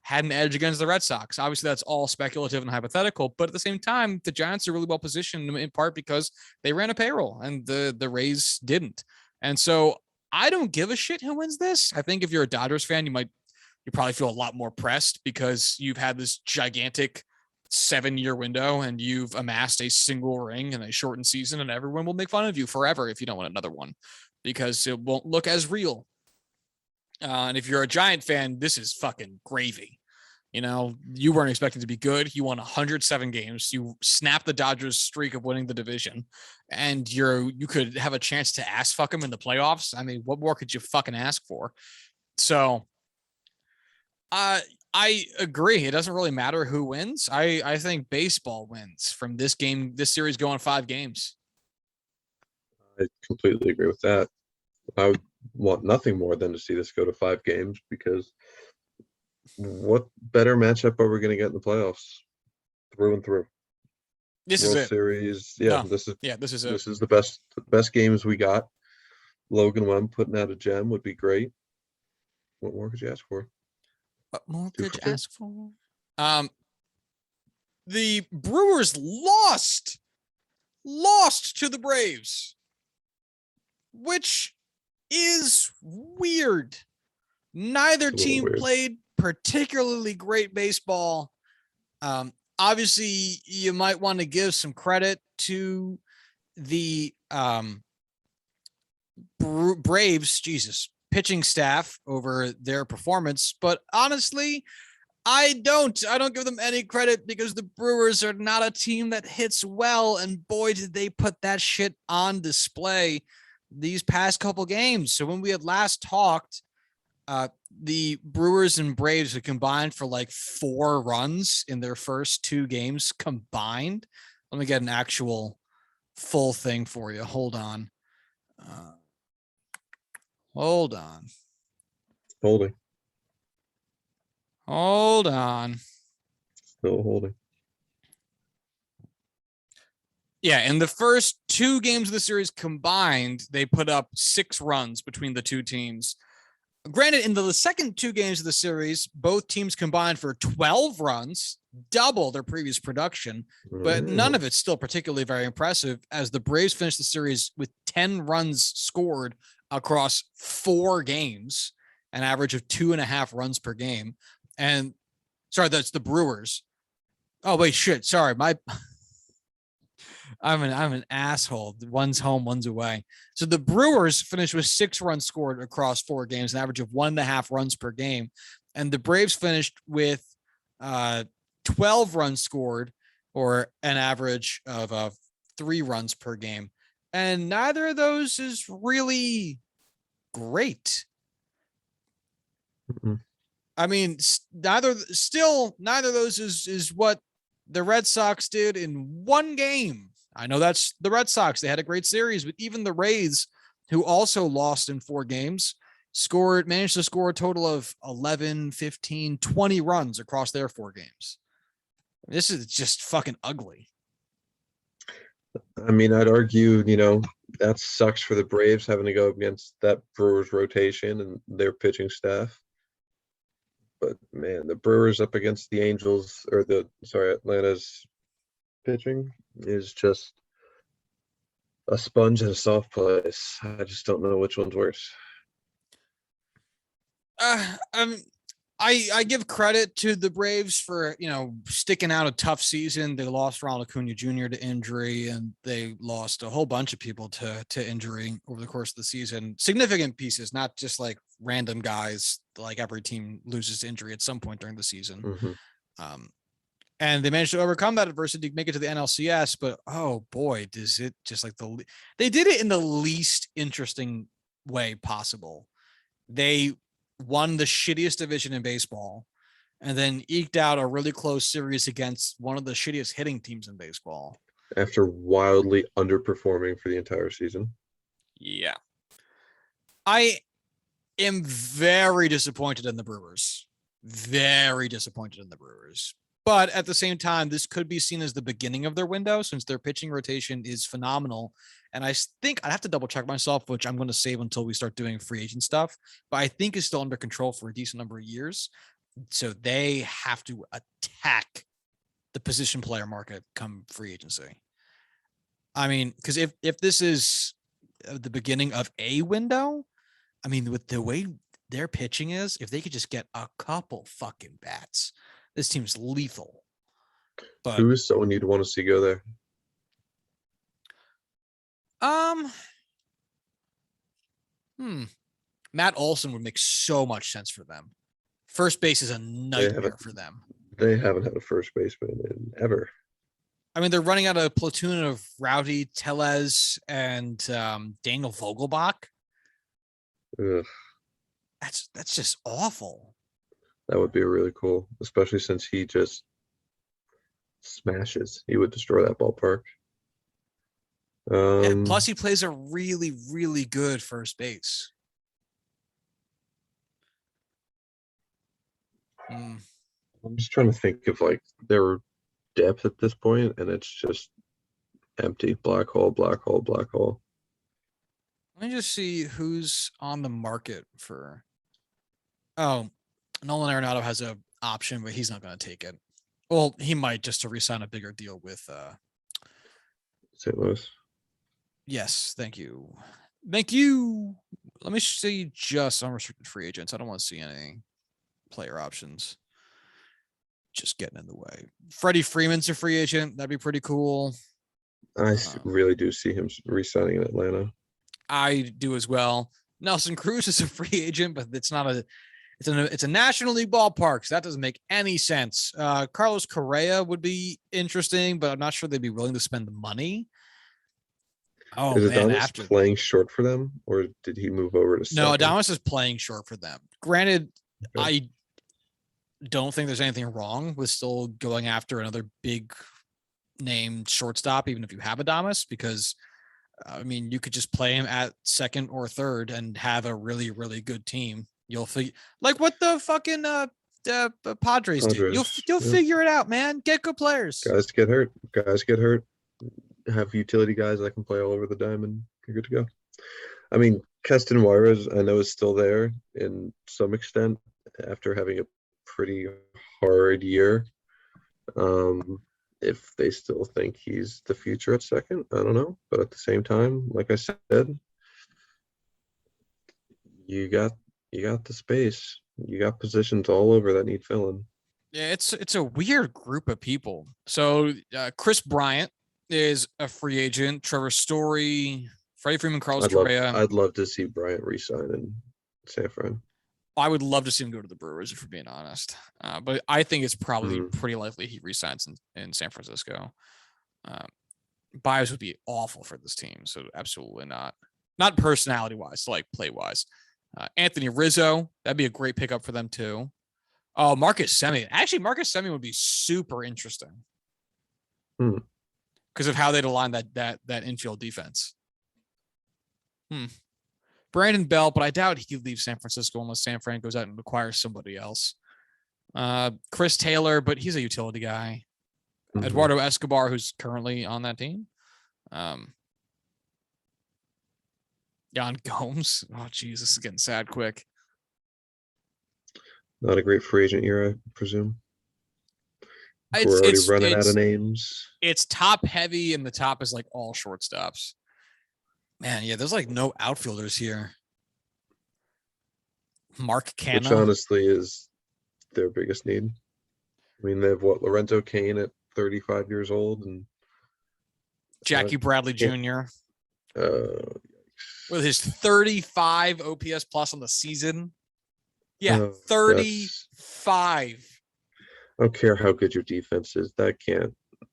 had an edge against the Red Sox. Obviously, that's all speculative and hypothetical, but at the same time, the Giants are really well positioned in part because they ran a payroll and the Rays didn't. And so I don't give a shit who wins this. I think if you're a Dodgers fan, you probably feel a lot more pressed because you've had this gigantic 7-year window and you've amassed a single ring in a shortened season, and everyone will make fun of you forever if you don't win another one because it won't look as real. And if you're a Giant fan, this is fucking gravy. You know, you weren't expecting to be good. You won 107 games. You snapped the Dodgers' streak of winning the division, and you could have a chance to ass fuck them in the playoffs. I mean, what more could you fucking ask for? So, I agree. It doesn't really matter who wins. I think baseball wins from this series going 5 games. I completely agree with that. I would want nothing more than to see this go to 5 games, because what better matchup are we going to get in the playoffs? Through and through. This World is it. Series. This is it. This is the best games we got. Logan Webb putting out a gem would be great. What more could you ask for? What more could you ask for? The Brewers lost to the Braves, which is weird. Neither team played particularly great baseball. Obviously, you might want to give some credit to the Braves, pitching staff over their performance, but honestly, I don't give them any credit, because the Brewers are not a team that hits well, and boy, did they put that shit on display these past couple games. So when we had last talked, the Brewers and Braves had combined for like 4 runs in their first 2 games combined. Let me get an actual full thing for you. Hold on. Hold on. Still holding. Yeah, in the first 2 games of the series combined, they put up 6 runs between the 2 teams. Granted, in the second 2 games of the series, both teams combined for 12 runs, double their previous production, but none of it's still particularly very impressive, as the Braves finished the series with 10 runs scored across 4 games, an average of 2.5 runs per game. And sorry, that's the Brewers. Oh, wait, shit. Sorry. I'm an asshole. One's home, one's away. So the Brewers finished with 6 runs scored across 4 games, an average of 1.5 runs per game. And the Braves finished with 12 runs scored, or an average of 3 runs per game. And neither of those is really great. Mm-hmm. I mean, neither of those is what the Red Sox did in 1 game. I know that's the Red Sox. They had a great series, but even the Rays, who also lost in 4 games, managed to score a total of 11, 15, 20 runs across their 4 games. This is just fucking ugly. I mean, I'd argue, that sucks for the Braves having to go against that Brewers rotation and their pitching staff. But man, the Brewers up against the Angels or Atlanta's pitching is just a sponge in a soft place. I just don't know which one's worse. I give credit to the Braves for, sticking out a tough season. They lost Ronald Acuna Jr. to injury, and they lost a whole bunch of people to injury over the course of the season. Significant pieces, not just like random guys. Like every team loses to injury at some point during the season. Mm-hmm. And they managed to overcome that adversity to make it to the NLCS. But oh boy, does it just like they did it in the least interesting way possible. They won the shittiest division in baseball and then eked out a really close series against one of the shittiest hitting teams in baseball. After wildly underperforming for the entire season. Yeah. I am very disappointed in the Brewers. Very disappointed in the Brewers. But at the same time, this could be seen as the beginning of their window since their pitching rotation is phenomenal. And I think I'd have to double check myself, which I'm going to save until we start doing free agent stuff. But I think is still under control for a decent number of years. So they have to attack the position player market come free agency. I mean, because if this is the beginning of a window, I mean, with the way their pitching is, if they could just get a couple fucking bats, this team's lethal. But who is someone you'd want to see go there? Matt Olson would make so much sense for them. First base is a nightmare for them. They haven't had a first baseman in ever. I mean, they're running out a platoon of Rowdy Tellez and Daniel Vogelbach. Ugh. That's just awful. That would be really cool, especially since he just smashes. He would destroy that ballpark. And plus, he plays a really, really good first base. I'm just trying to think of like their depth at this point, and it's just empty. Black hole, black hole, black hole. Let me just see who's on the market for. Oh, Nolan Arenado has an option, but he's not going to take it. Well, he might just to re-sign a bigger deal with St. Louis. Yes, thank you. Thank you. Let me see just unrestricted free agents. I don't want to see any player options. Just getting in the way. Freddie Freeman's a free agent. That'd be pretty cool. I really do see him re-signing in Atlanta. I do as well. Nelson Cruz is a free agent, but it's not a. It's a National League ballpark, so that doesn't make any sense. Carlos Correa would be interesting, but I'm not sure they'd be willing to spend the money. Oh, is man, Adames playing short for them, or did he move over to second? No, Adames is playing short for them. Granted, okay. I don't think there's anything wrong with still going after another big name shortstop, even if you have Adames, because I mean, you could just play him at second or third and have a really, really good team. You'll figure like what the fucking Padres did. You'll figure it out, man. Get good players. Guys get hurt. Have utility guys that can play all over the diamond. You're good to go. I mean, Keston Juarez, I know, is still there in some extent after having a pretty hard year. If they still think he's the future at second, I don't know. But at the same time, like I said, you got the space. You got positions all over that need filling. Yeah, it's a weird group of people. So Chris Bryant is a free agent. Trevor Story, Freddie Freeman, Carlos Correa. I'd love to see Bryant re-sign in San Fran. I would love to see him go to the Brewers, if we're being honest. But I think it's probably pretty likely he re-signs in San Francisco. Bios would be awful for this team, so absolutely not. Not personality-wise, like play-wise. Anthony Rizzo, that'd be a great pickup for them too. Oh, Marcus Semien. Actually, Marcus Semien would be super interesting because of how they'd align that infield defense. Brandon Bell, but I doubt he could leave San Francisco unless San Fran goes out and acquires somebody else. Chris Taylor, but he's a utility guy. Mhm. Eduardo Escobar, who's currently on that team. Jan Gomes. Oh, geez, this is getting sad quick. Not a great free agent year, I presume. It's We're already it's running out it's of names. it's top heavy, and the top is like all shortstops. Man, yeah, there's like no outfielders here. Mark Which Canna. honestly is their biggest need. I mean, they have what, Lorenzo Cain at 35 years old, and Jackie Bradley can't- Jr. uh, with his 35 OPS plus on the season. Yeah, that's- 35. I don't care how good your defense is.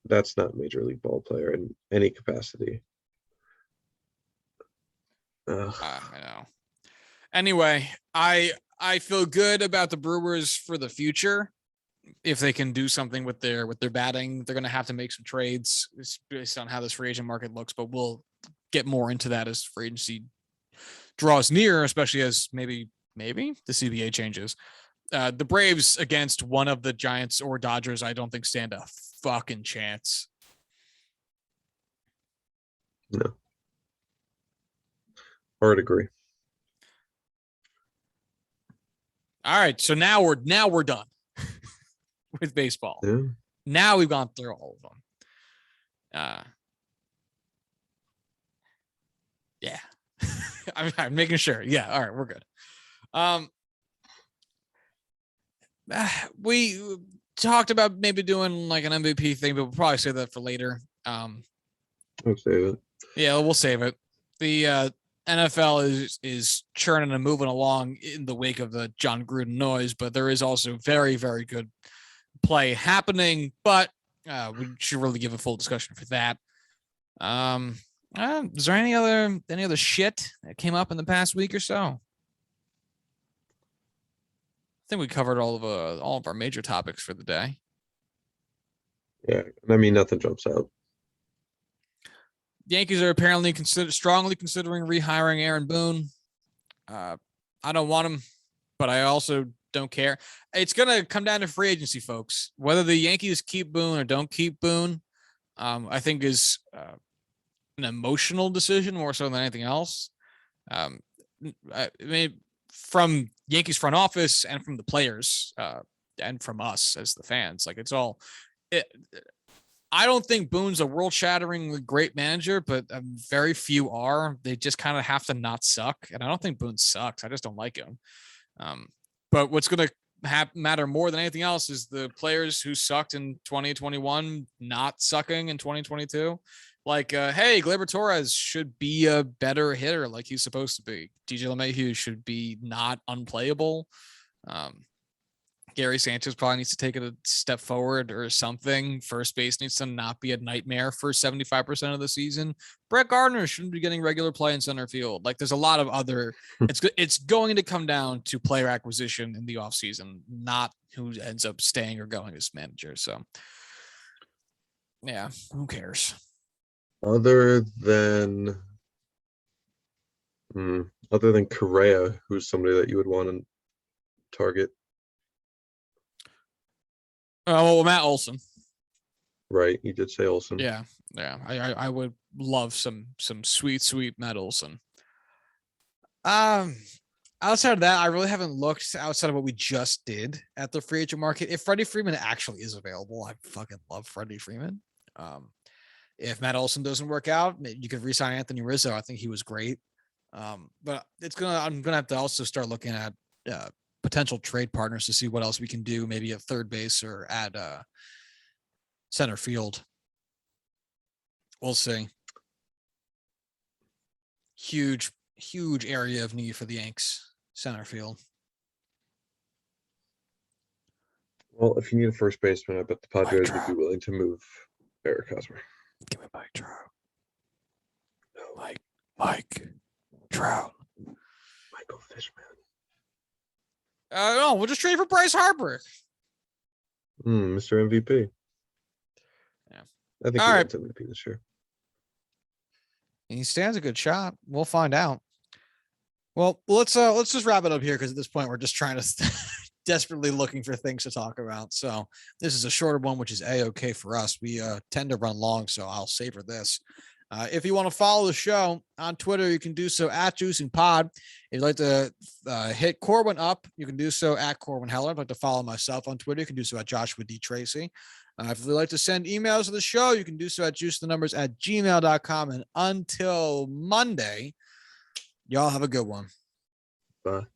That's not major league ball player in any capacity. I know. Anyway, I feel good about the Brewers for the future. If they can do something with their batting, they're going to have to make some trades based on how this free agent market looks. But we'll get more into that as free agency draws near, especially as maybe the CBA changes. The Braves against one of the Giants or Dodgers, I don't think stand a fucking chance. No. Hard agree. All right, so now we're done with baseball. Yeah. Now we've gone through all of them. Yeah. I'm making sure. Yeah, all right, we're good. We talked about maybe doing like an MVP thing, but we'll probably save that for later. I'll save it. Yeah, we'll save it. The NFL is churning and moving along in the wake of the Jon Gruden noise, but there is also very, very good play happening. But we should really give a full discussion for that. Is there any other shit that came up in the past week or so? I think we covered all of our major topics for the day. Yeah, I mean, nothing jumps out. Yankees are apparently strongly considering rehiring Aaron Boone. I don't want him, but I also don't care. It's gonna come down to free agency, folks. Whether the Yankees keep Boone or don't keep Boone, I think is an emotional decision more so than anything else. I mean, from Yankees front office and from the players and from us as the fans, like it's all. I don't think Boone's a world-shatteringly great manager, but very few are. They just kind of have to not suck, and I don't think Boone sucks. I just don't like him. But what's going to matter more than anything else is the players who sucked in 2021 not sucking in 2022. Like, hey, Gleyber Torres should be a better hitter like he's supposed to be. DJ LeMahieu should be not unplayable. Gary Sanchez probably needs to take it a step forward or something. First base needs to not be a nightmare for 75% of the season. Brett Gardner shouldn't be getting regular play in center field. Like there's a lot of other, it's going to come down to player acquisition in the offseason, not who ends up staying or going as manager. So yeah, who cares? Other than Correa, who's somebody that you would want to target? Well, Matt Olson. Right, you did say Olson. Yeah. I would love some sweet Matt Olson. Outside of that, I really haven't looked outside of what we just did at the free agent market. If Freddie Freeman actually is available, I fucking love Freddie Freeman. If Matt Olson doesn't work out, you could re-sign Anthony Rizzo. I think he was great. But I'm gonna have to also start looking at potential trade partners to see what else we can do, maybe at third base or at center field. We'll see. Huge area of need for the Yanks center field. Well, if you need a first baseman, I bet the Padres would be Trout. willing to move Eric Hosmer. Give me Mike Trout. No, Mike Trout. Michael Fishman. No, we'll just trade for Bryce Harper. Mr. MVP. Yeah. I think All he right. wins MVP this year. He stands a good shot. We'll find out. Well, let's just wrap it up here because at this point we're just trying to desperately looking for things to talk about. So this is a shorter one, which is a-okay for us. We tend to run long, so I'll savor this. If you want to follow the show on Twitter, you can do so at Juicing Pod. If you'd like to hit Corwin up, you can do so at Corwin Heller. If you'd like to follow myself on Twitter, you can do so at Joshua D. Tracy. If you'd like to send emails to the show, you can do so at juicethenumbers@gmail.com. And until Monday, y'all have a good one. Bye.